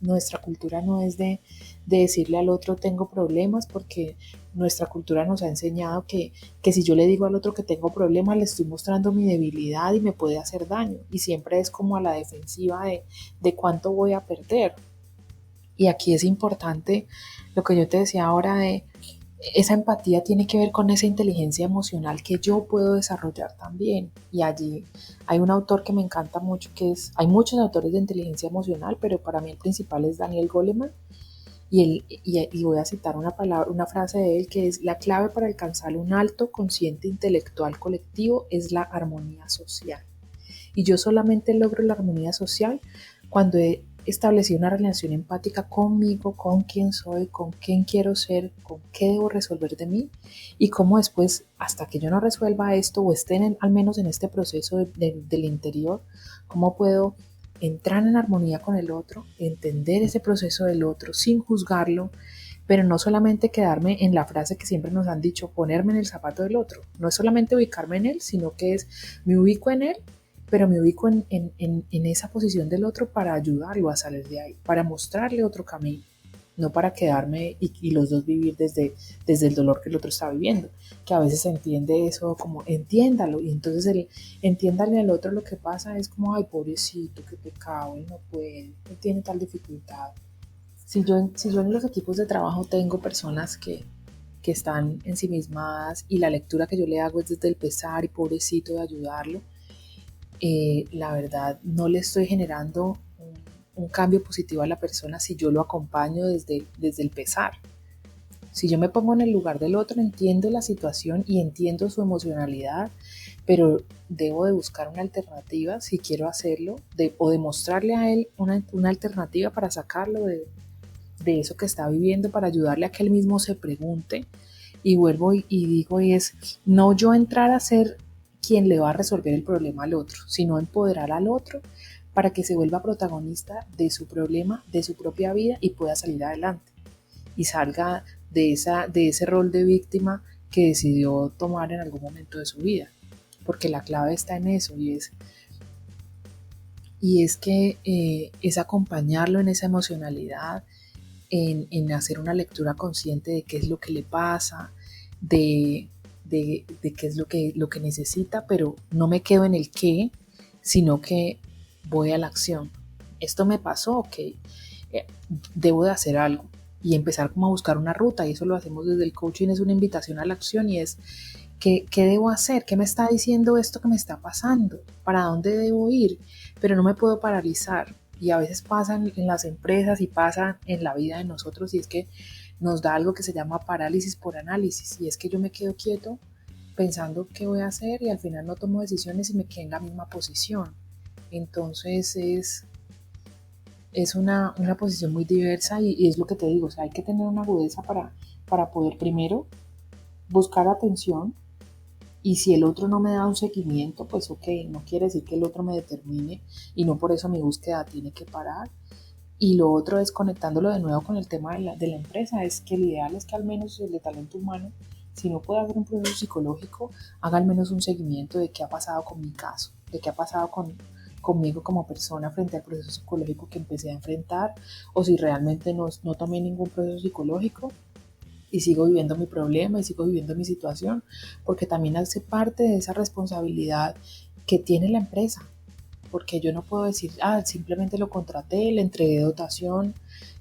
Nuestra cultura no es de decirle al otro tengo problemas, porque nuestra cultura nos ha enseñado que si yo le digo al otro que tengo problemas, le estoy mostrando mi debilidad y me puede hacer daño. Y siempre es como a la defensiva de cuánto voy a perder. Y aquí es importante lo que yo te decía ahora de esa empatía tiene que ver con esa inteligencia emocional que yo puedo desarrollar también. Y allí hay un autor que me encanta mucho, hay muchos autores de inteligencia emocional, pero para mí el principal es Daniel Goleman. Y voy a citar una frase de él que es: la clave para alcanzar un alto consciente intelectual colectivo es la armonía social. Y yo solamente logro la armonía social cuando he establecido una relación empática conmigo, con quién soy, con quién quiero ser, con qué debo resolver de mí, y cómo después, hasta que yo no resuelva esto o esté al menos en este proceso del interior, cómo puedo entrar en armonía con el otro, entender ese proceso del otro sin juzgarlo, pero no solamente quedarme en la frase que siempre nos han dicho, ponerme en el zapato del otro. No es solamente ubicarme en él, sino que me ubico en él, pero me ubico en esa posición del otro para ayudarlo a salir de ahí, para mostrarle otro camino, no para quedarme y los dos vivir desde el dolor que el otro está viviendo, que a veces se entiende eso como entiéndalo, y entonces entiéndale al otro lo que pasa es como, ay, pobrecito, qué pecado, él no puede, él tiene tal dificultad. Si yo en los equipos de trabajo tengo personas que están ensimismadas y la lectura que yo le hago es desde el pesar y pobrecito de ayudarlo, la verdad no le estoy generando un cambio positivo a la persona si yo lo acompaño desde el pesar. Si yo me pongo en el lugar del otro, entiendo la situación y entiendo su emocionalidad, pero debo de buscar una alternativa si quiero hacerlo, o demostrarle a él una alternativa para sacarlo de eso que está viviendo, para ayudarle a que él mismo se pregunte. Y vuelvo y digo, y es no yo entrar a ser quien le va a resolver el problema al otro, sino empoderar al otro para que se vuelva protagonista de su problema, de su propia vida, y pueda salir adelante y salga de ese rol de víctima que decidió tomar en algún momento de su vida, porque la clave está en eso, y es que es acompañarlo en esa emocionalidad, en hacer una lectura consciente de qué es lo que le pasa, de qué es lo que necesita, pero no me quedo en el qué, sino que voy a la acción. Esto me pasó, ok, debo de hacer algo y empezar como a buscar una ruta, y eso lo hacemos desde el coaching, es una invitación a la acción, y es ¿qué debo hacer? ¿Qué me está diciendo esto que me está pasando? ¿Para dónde debo ir? Pero no me puedo paralizar. Y a veces pasa en las empresas y pasa en la vida de nosotros, y es que nos da algo que se llama parálisis por análisis, y es que yo me quedo quieto pensando qué voy a hacer y al final no tomo decisiones y me quedo en la misma posición. Entonces es una posición muy diversa, y es lo que te digo, o sea, hay que tener una agudeza para poder primero buscar atención, y si el otro no me da un seguimiento, pues ok, no quiere decir que el otro me determine, y no por eso mi búsqueda tiene que parar. Y lo otro es, conectándolo de nuevo con el tema de la empresa, es que el ideal es que al menos el de talento humano, si no puede hacer un proceso psicológico, haga al menos un seguimiento de qué ha pasado con mi caso, de qué ha pasado conmigo como persona frente al proceso psicológico que empecé a enfrentar, o si realmente no tomé ningún proceso psicológico, y sigo viviendo mi problema y sigo viviendo mi situación, porque también hace parte de esa responsabilidad que tiene la empresa, porque yo no puedo decir, simplemente lo contraté, le entregué dotación,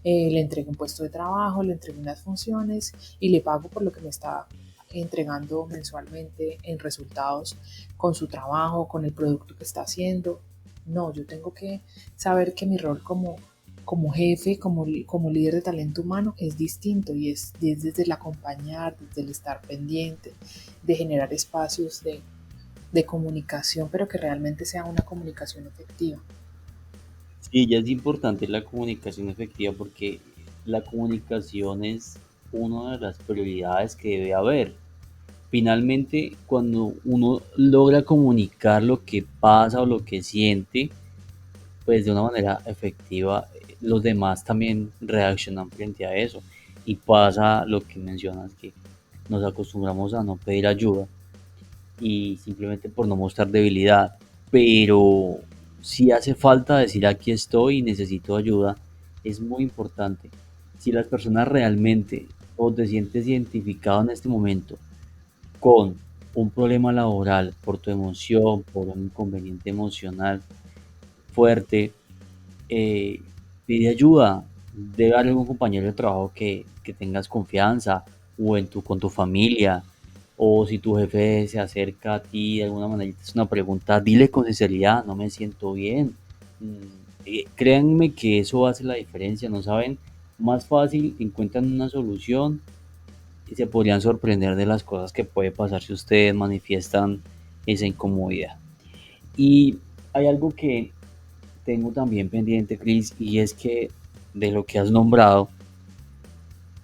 le entregué un puesto de trabajo, le entregué unas funciones y le pago por lo que me está entregando mensualmente en resultados con su trabajo, con el producto que está haciendo. No, yo tengo que saber que mi rol como jefe, como líder de talento humano es distinto y es desde el acompañar, desde el estar pendiente, de generar espacios de comunicación, pero que realmente sea una comunicación efectiva. Sí, ya es importante la comunicación efectiva porque la comunicación es una de las prioridades que debe haber. Finalmente, cuando uno logra comunicar lo que pasa o lo que siente, pues de una manera efectiva, los demás también reaccionan frente a eso. Y pasa lo que mencionas, que nos acostumbramos a no pedir ayuda y simplemente por no mostrar debilidad. Pero si hace falta decir aquí estoy y necesito ayuda, es muy importante. Si las personas realmente o te sientes identificado en este momento con un problema laboral por tu emoción, por un inconveniente emocional fuerte, eh, pide ayuda. Debe haber algún compañero de trabajo que tengas confianza, o con tu familia, o si tu jefe se acerca a ti de alguna manera y te hace una pregunta, dile con sinceridad, no me siento bien. Créanme que eso hace la diferencia, ¿no saben? Más fácil encuentran una solución y se podrían sorprender de las cosas que puede pasar si ustedes manifiestan esa incomodidad. Y hay algo que tengo también pendiente, Chris, y es que de lo que has nombrado,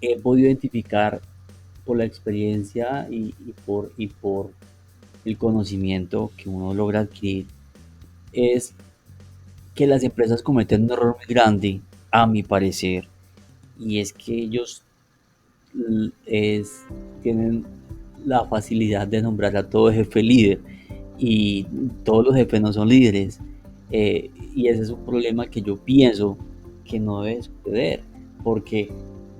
he podido identificar por la experiencia y por el conocimiento que uno logra adquirir, es que las empresas cometen un error muy grande, a mi parecer, y es que ellos tienen la facilidad de nombrar a todo jefe líder y todos los jefes no son líderes. Y ese es un problema que yo pienso que no debe suceder, porque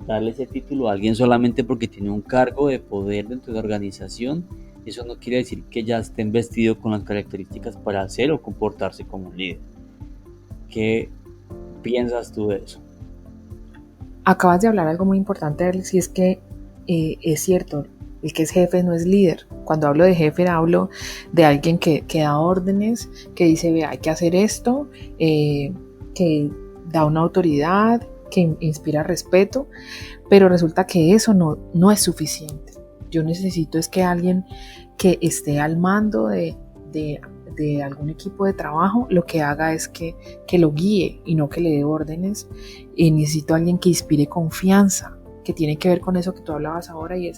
darle ese título a alguien solamente porque tiene un cargo de poder dentro de la organización, eso no quiere decir que ya estén vestidos con las características para hacer o comportarse como un líder. ¿Qué piensas tú de eso? Acabas de hablar algo muy importante, Alex, y es que es cierto, el que es jefe no es líder. Cuando hablo de jefe, hablo de alguien que da órdenes, que dice, vea, hay que hacer esto, que da una autoridad, que inspira respeto, pero resulta que eso no es suficiente. Yo necesito es que alguien que esté al mando de algún equipo de trabajo, lo que haga es que lo guíe y no que le dé órdenes. Y necesito a alguien que inspire confianza, que tiene que ver con eso que tú hablabas ahora, y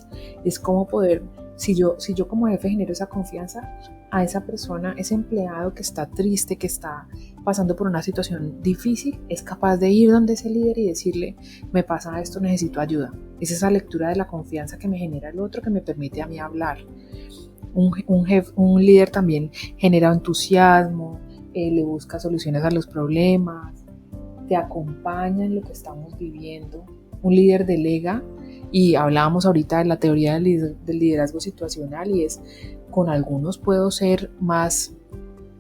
es cómo poder, si yo como jefe genero esa confianza a esa persona, ese empleado que está triste, que está pasando por una situación difícil, es capaz de ir donde ese líder y decirle, me pasa esto, necesito ayuda. Es esa lectura de la confianza que me genera el otro, que me permite a mí hablar. Un líder también genera entusiasmo, le busca soluciones a los problemas, te acompaña en lo que estamos viviendo. Un líder delega, y hablábamos ahorita de la teoría del liderazgo situacional, y es, con algunos puedo ser más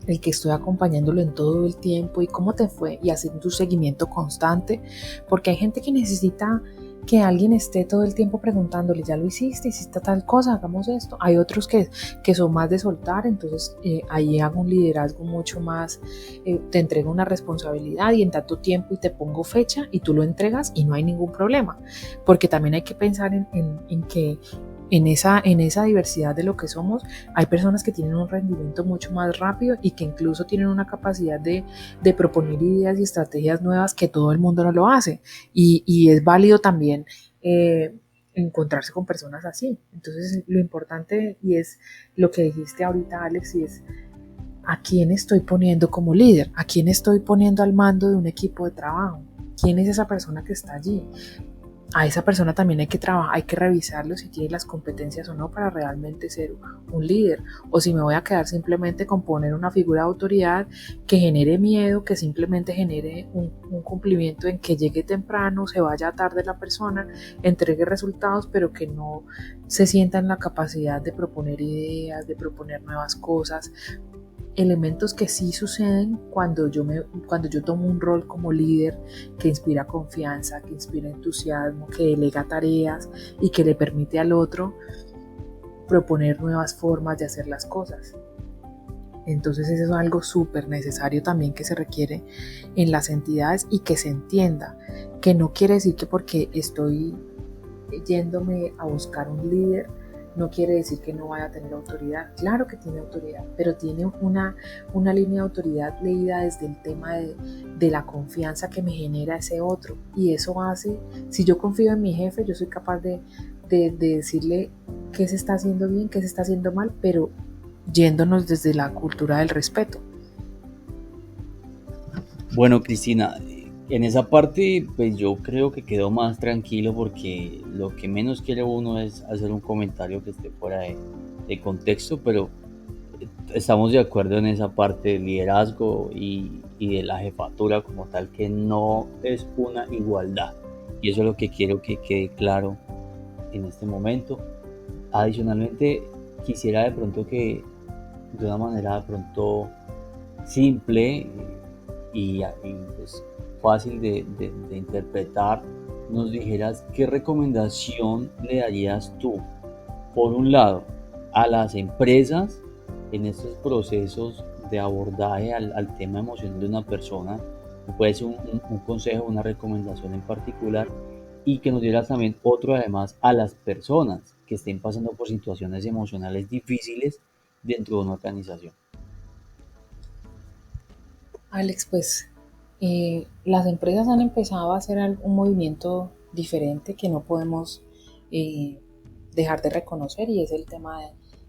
el que estoy acompañándolo en todo el tiempo y cómo te fue, y haciendo un seguimiento constante, porque hay gente que necesita que alguien esté todo el tiempo preguntándole, ya lo hiciste tal cosa, hagamos esto. Hay otros que son más de soltar, entonces ahí hago un liderazgo mucho más, te entrego una responsabilidad y en tanto tiempo y te pongo fecha y tú lo entregas y no hay ningún problema, porque también hay que pensar en que en esa diversidad de lo que somos, hay personas que tienen un rendimiento mucho más rápido y que incluso tienen una capacidad de proponer ideas y estrategias nuevas que todo el mundo no lo hace. Y es válido también encontrarse con personas así. Entonces, lo importante, y es lo que dijiste ahorita, Alex, y es a quién estoy poniendo como líder, a quién estoy poniendo al mando de un equipo de trabajo, quién es esa persona que está allí. a esa persona también hay que trabajar, hay que revisarlo si tiene las competencias o no para realmente ser un líder, o si me voy a quedar simplemente con poner una figura de autoridad que genere miedo, que simplemente genere un cumplimiento en que llegue temprano, se vaya tarde la persona, entregue resultados, pero que no se sienta en la capacidad de proponer ideas, de proponer nuevas cosas, elementos que sí suceden cuando yo tomo un rol como líder que inspira confianza, que inspira entusiasmo, que delega tareas y que le permite al otro proponer nuevas formas de hacer las cosas. Entonces eso es algo súper necesario también que se requiere en las entidades y que se entienda, que no quiere decir que porque estoy yéndome a buscar un líder no quiere decir que no vaya a tener autoridad. Claro que tiene autoridad, pero tiene una línea de autoridad leída desde el tema de la confianza que me genera ese otro. Y eso hace, si yo confío en mi jefe, yo soy capaz de decirle qué se está haciendo bien, qué se está haciendo mal, pero yéndonos desde la cultura del respeto. Bueno, Cristina, en esa parte, pues yo creo que quedó más tranquilo porque lo que menos quiere uno es hacer un comentario que esté fuera de contexto, pero estamos de acuerdo en esa parte del liderazgo y de la jefatura como tal, que no es una igualdad. Y eso es lo que quiero que quede claro en este momento. Adicionalmente, quisiera de pronto que de una manera de pronto simple y, pues, fácil de interpretar, nos dijeras qué recomendación le darías tú, por un lado, a las empresas en estos procesos de abordaje al tema emocional de una persona, puede ser un consejo, una recomendación en particular, y que nos dieras también otro además a las personas que estén pasando por situaciones emocionales difíciles dentro de una organización. Alex, pues las empresas han empezado a hacer un movimiento diferente que no podemos eh, dejar de reconocer y es el tema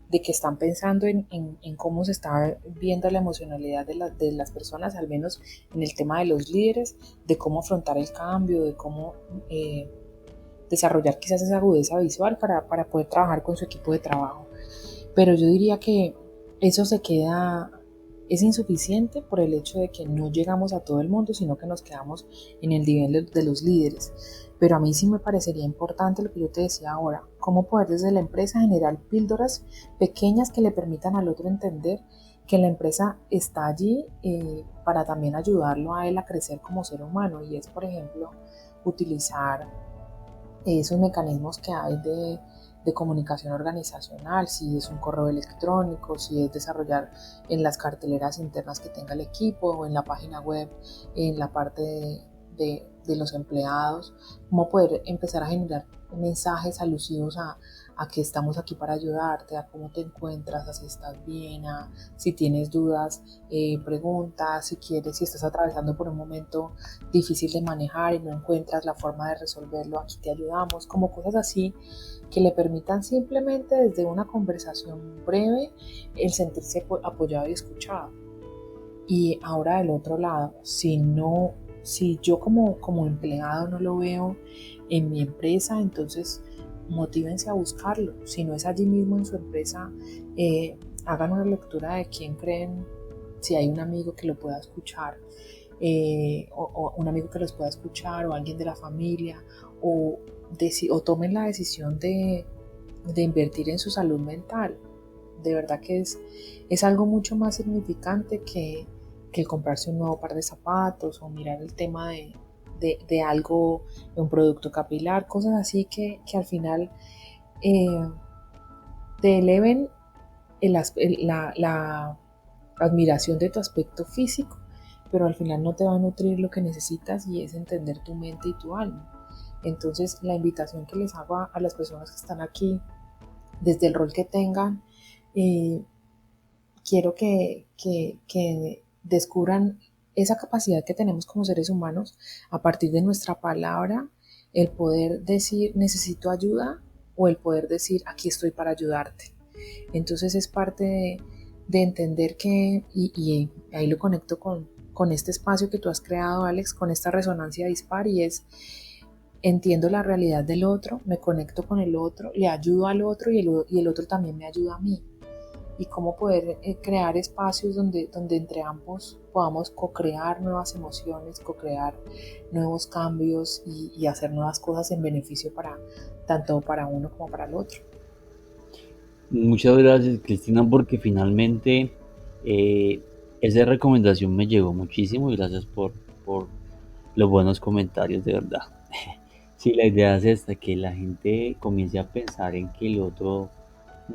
de que están pensando en cómo se está viendo la emocionalidad de las personas, al menos en el tema de los líderes, de cómo afrontar el cambio, de cómo desarrollar quizás esa agudeza visual para poder trabajar con su equipo de trabajo. Pero yo diría que eso es insuficiente por el hecho de que no llegamos a todo el mundo, sino que nos quedamos en el nivel de los líderes. Pero a mí sí me parecería importante lo que yo te decía ahora, cómo poder desde la empresa generar píldoras pequeñas que le permitan al otro entender que la empresa está allí para también ayudarlo a él a crecer como ser humano. Y es, por ejemplo, utilizar esos mecanismos que hay de comunicación organizacional, si es un correo electrónico, si es desarrollar en las carteleras internas que tenga el equipo o en la página web, en la parte de los empleados, cómo poder empezar a generar mensajes alusivos a que estamos aquí para ayudarte, a cómo te encuentras, a si estás bien, a si tienes dudas, preguntas, si quieres, si estás atravesando por un momento difícil de manejar y no encuentras la forma de resolverlo, aquí te ayudamos, como cosas así que le permitan simplemente desde una conversación breve el sentirse apoyado y escuchado. Y ahora del otro lado, si yo como empleado no lo veo en mi empresa, entonces motívense a buscarlo. Si no es allí mismo en su empresa, hagan una lectura de quién creen, si hay un amigo que lo pueda escuchar, o un amigo que los pueda escuchar, o alguien de la familia, o tomen la decisión de invertir en su salud mental. De verdad que es algo mucho más significante que el comprarse un nuevo par de zapatos o mirar el tema de algo, de un producto capilar, cosas así que al final eh, te eleven la admiración de tu aspecto físico, pero al final no te va a nutrir lo que necesitas y es entender tu mente y tu alma. Entonces la invitación que les hago a las personas que están aquí, desde el rol que tengan, eh, quiero que descubran esa capacidad que tenemos como seres humanos a partir de nuestra palabra, el poder decir necesito ayuda o el poder decir aquí estoy para ayudarte. Entonces es parte de entender y ahí lo conecto con este espacio que tú has creado, Alex, con esta resonancia dispar y es entiendo la realidad del otro, me conecto con el otro, le ayudo al otro y el otro también me ayuda a mí. Y cómo poder crear espacios donde entre ambos podamos co-crear nuevas emociones, co-crear nuevos cambios y hacer nuevas cosas en beneficio para tanto para uno como para el otro. Muchas gracias, Cristina, porque finalmente eh, esa recomendación me llegó muchísimo y gracias por los buenos comentarios, de verdad. Sí, la idea es esta, que la gente comience a pensar en que el otro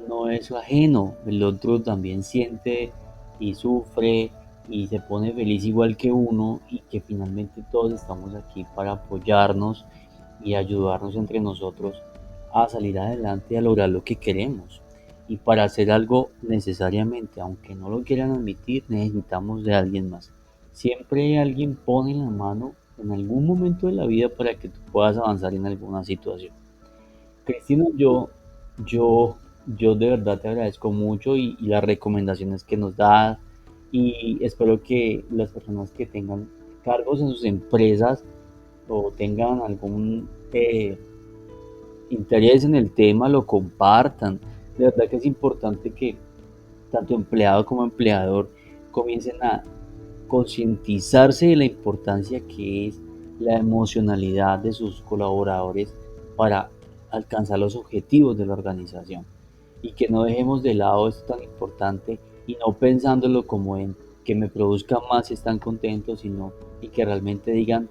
no es su ajeno, el otro también siente y sufre y se pone feliz igual que uno y que finalmente todos estamos aquí para apoyarnos y ayudarnos entre nosotros a salir adelante y a lograr lo que queremos. Y para hacer algo necesariamente, aunque no lo quieran admitir, necesitamos de alguien más. Siempre alguien pone la mano en algún momento de la vida para que tú puedas avanzar en alguna situación. Cristina, yo, yo de verdad te agradezco mucho y las recomendaciones que nos das y espero que las personas que tengan cargos en sus empresas o tengan algún interés en el tema lo compartan. De verdad que es importante que tanto empleado como empleador comiencen a concientizarse de la importancia que es la emocionalidad de sus colaboradores para alcanzar los objetivos de la organización y que no dejemos de lado esto tan importante y no pensándolo como en que me produzca más si están contentos, sino y que realmente digan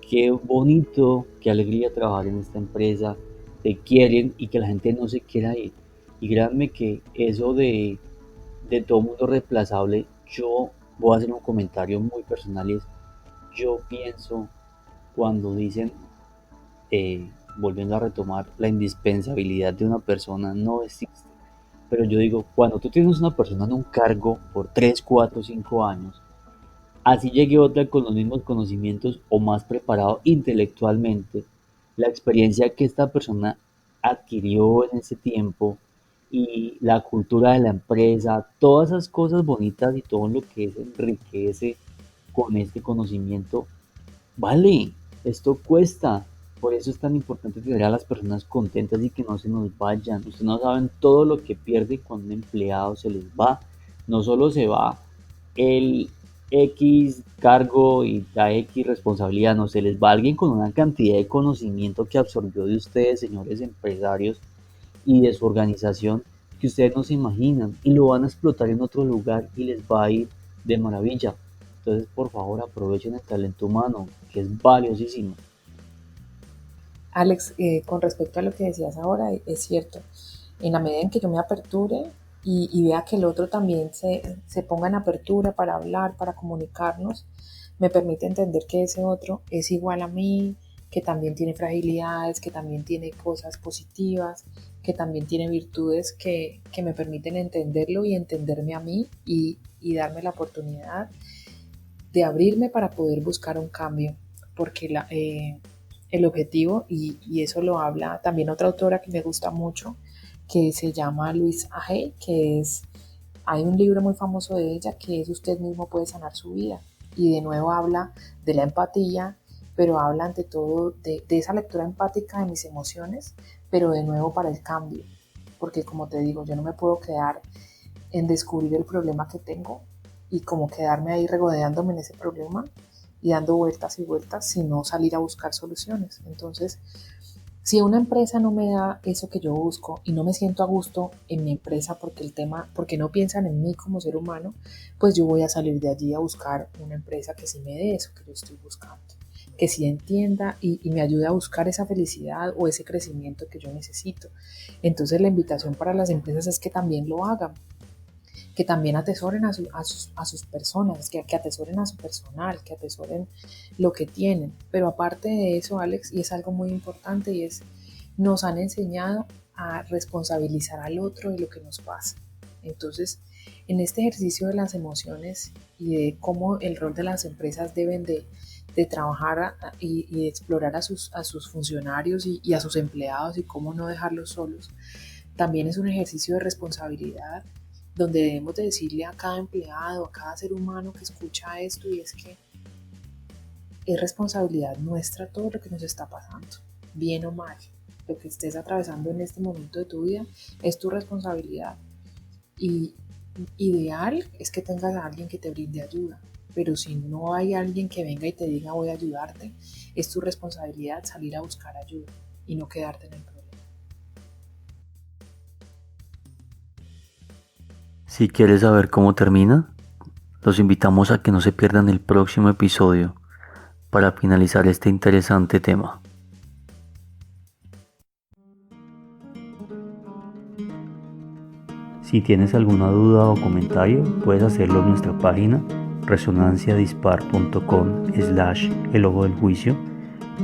qué bonito, qué alegría trabajar en esta empresa, te quieren y que la gente no se quiera ir. Y créanme que eso de todo mundo reemplazable, yo voy a hacer un comentario muy personal y es, yo pienso cuando dicen, volviendo a retomar, la indispensabilidad de una persona no existe. Pero yo digo, cuando tú tienes una persona en un cargo por 3 4 5 años, así llegue otra con los mismos conocimientos o más preparado intelectualmente, la experiencia que esta persona adquirió en ese tiempo y la cultura de la empresa, todas esas cosas bonitas y todo lo que se enriquece con este conocimiento, vale, esto cuesta. Por eso es tan importante tener a las personas contentas y que no se nos vayan. Ustedes no saben todo lo que pierde cuando un empleado se les va. No solo se va el X cargo y la X responsabilidad, no se les va alguien con una cantidad de conocimiento que absorbió de ustedes, señores empresarios, y de su organización que ustedes no se imaginan y lo van a explotar en otro lugar y les va a ir de maravilla. Entonces, por favor, aprovechen el talento humano, que es valiosísimo. Alex, con respecto a lo que decías ahora, es cierto. En la medida en que yo me aperture y vea que el otro también se ponga en apertura para hablar, para comunicarnos, me permite entender que ese otro es igual a mí, que también tiene fragilidades, que también tiene cosas positivas, que también tiene virtudes que me permiten entenderlo y entenderme a mí y darme la oportunidad de abrirme para poder buscar un cambio, porque el objetivo, y eso lo habla también otra autora que me gusta mucho, que se llama Louise Hay, hay un libro muy famoso de ella que es Usted mismo puede sanar su vida. Y de nuevo habla de la empatía, pero habla ante todo de esa lectura empática de mis emociones, pero de nuevo para el cambio. Porque como te digo, yo no me puedo quedar en descubrir el problema que tengo y como quedarme ahí regodeándome en ese problema y dando vueltas y vueltas, sino salir a buscar soluciones. Entonces, si una empresa no me da eso que yo busco y no me siento a gusto en mi empresa porque no piensan en mí como ser humano, pues yo voy a salir de allí a buscar una empresa que sí me dé eso que yo estoy buscando, que sí entienda y me ayude a buscar esa felicidad o ese crecimiento que yo necesito. Entonces la invitación para las empresas es que también lo hagan, que también atesoren a sus personas, que atesoren a su personal, que atesoren lo que tienen. Pero aparte de eso, Alex, y es algo muy importante, y es, nos han enseñado a responsabilizar al otro de lo que nos pasa. Entonces, en este ejercicio de las emociones y de cómo el rol de las empresas deben de trabajar y de explorar a sus funcionarios y a sus empleados y cómo no dejarlos solos, también es un ejercicio de responsabilidad donde debemos de decirle a cada empleado, a cada ser humano que escucha esto, y es que es responsabilidad nuestra todo lo que nos está pasando. bien o mal. Lo que estés atravesando en este momento de tu vida es tu responsabilidad. Y ideal es que tengas a alguien que te brinde ayuda, pero si no hay alguien que venga y te diga voy a ayudarte, es tu responsabilidad salir a buscar ayuda y no quedarte en el problema. Si quieres saber cómo termina, los invitamos a que no se pierdan el próximo episodio para finalizar este interesante tema. Si tienes alguna duda o comentario, puedes hacerlo en nuestra página resonanciadispar.com/el ojo del juicio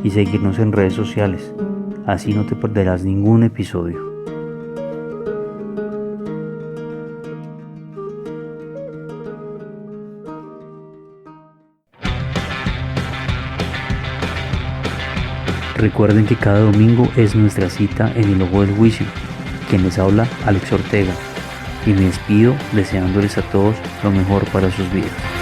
y seguirnos en redes sociales. Así no te perderás ningún episodio. Recuerden que cada domingo es nuestra cita en el ojo del juicio. Quien les habla, Alex Ortega, y me despido deseándoles a todos lo mejor para sus vidas.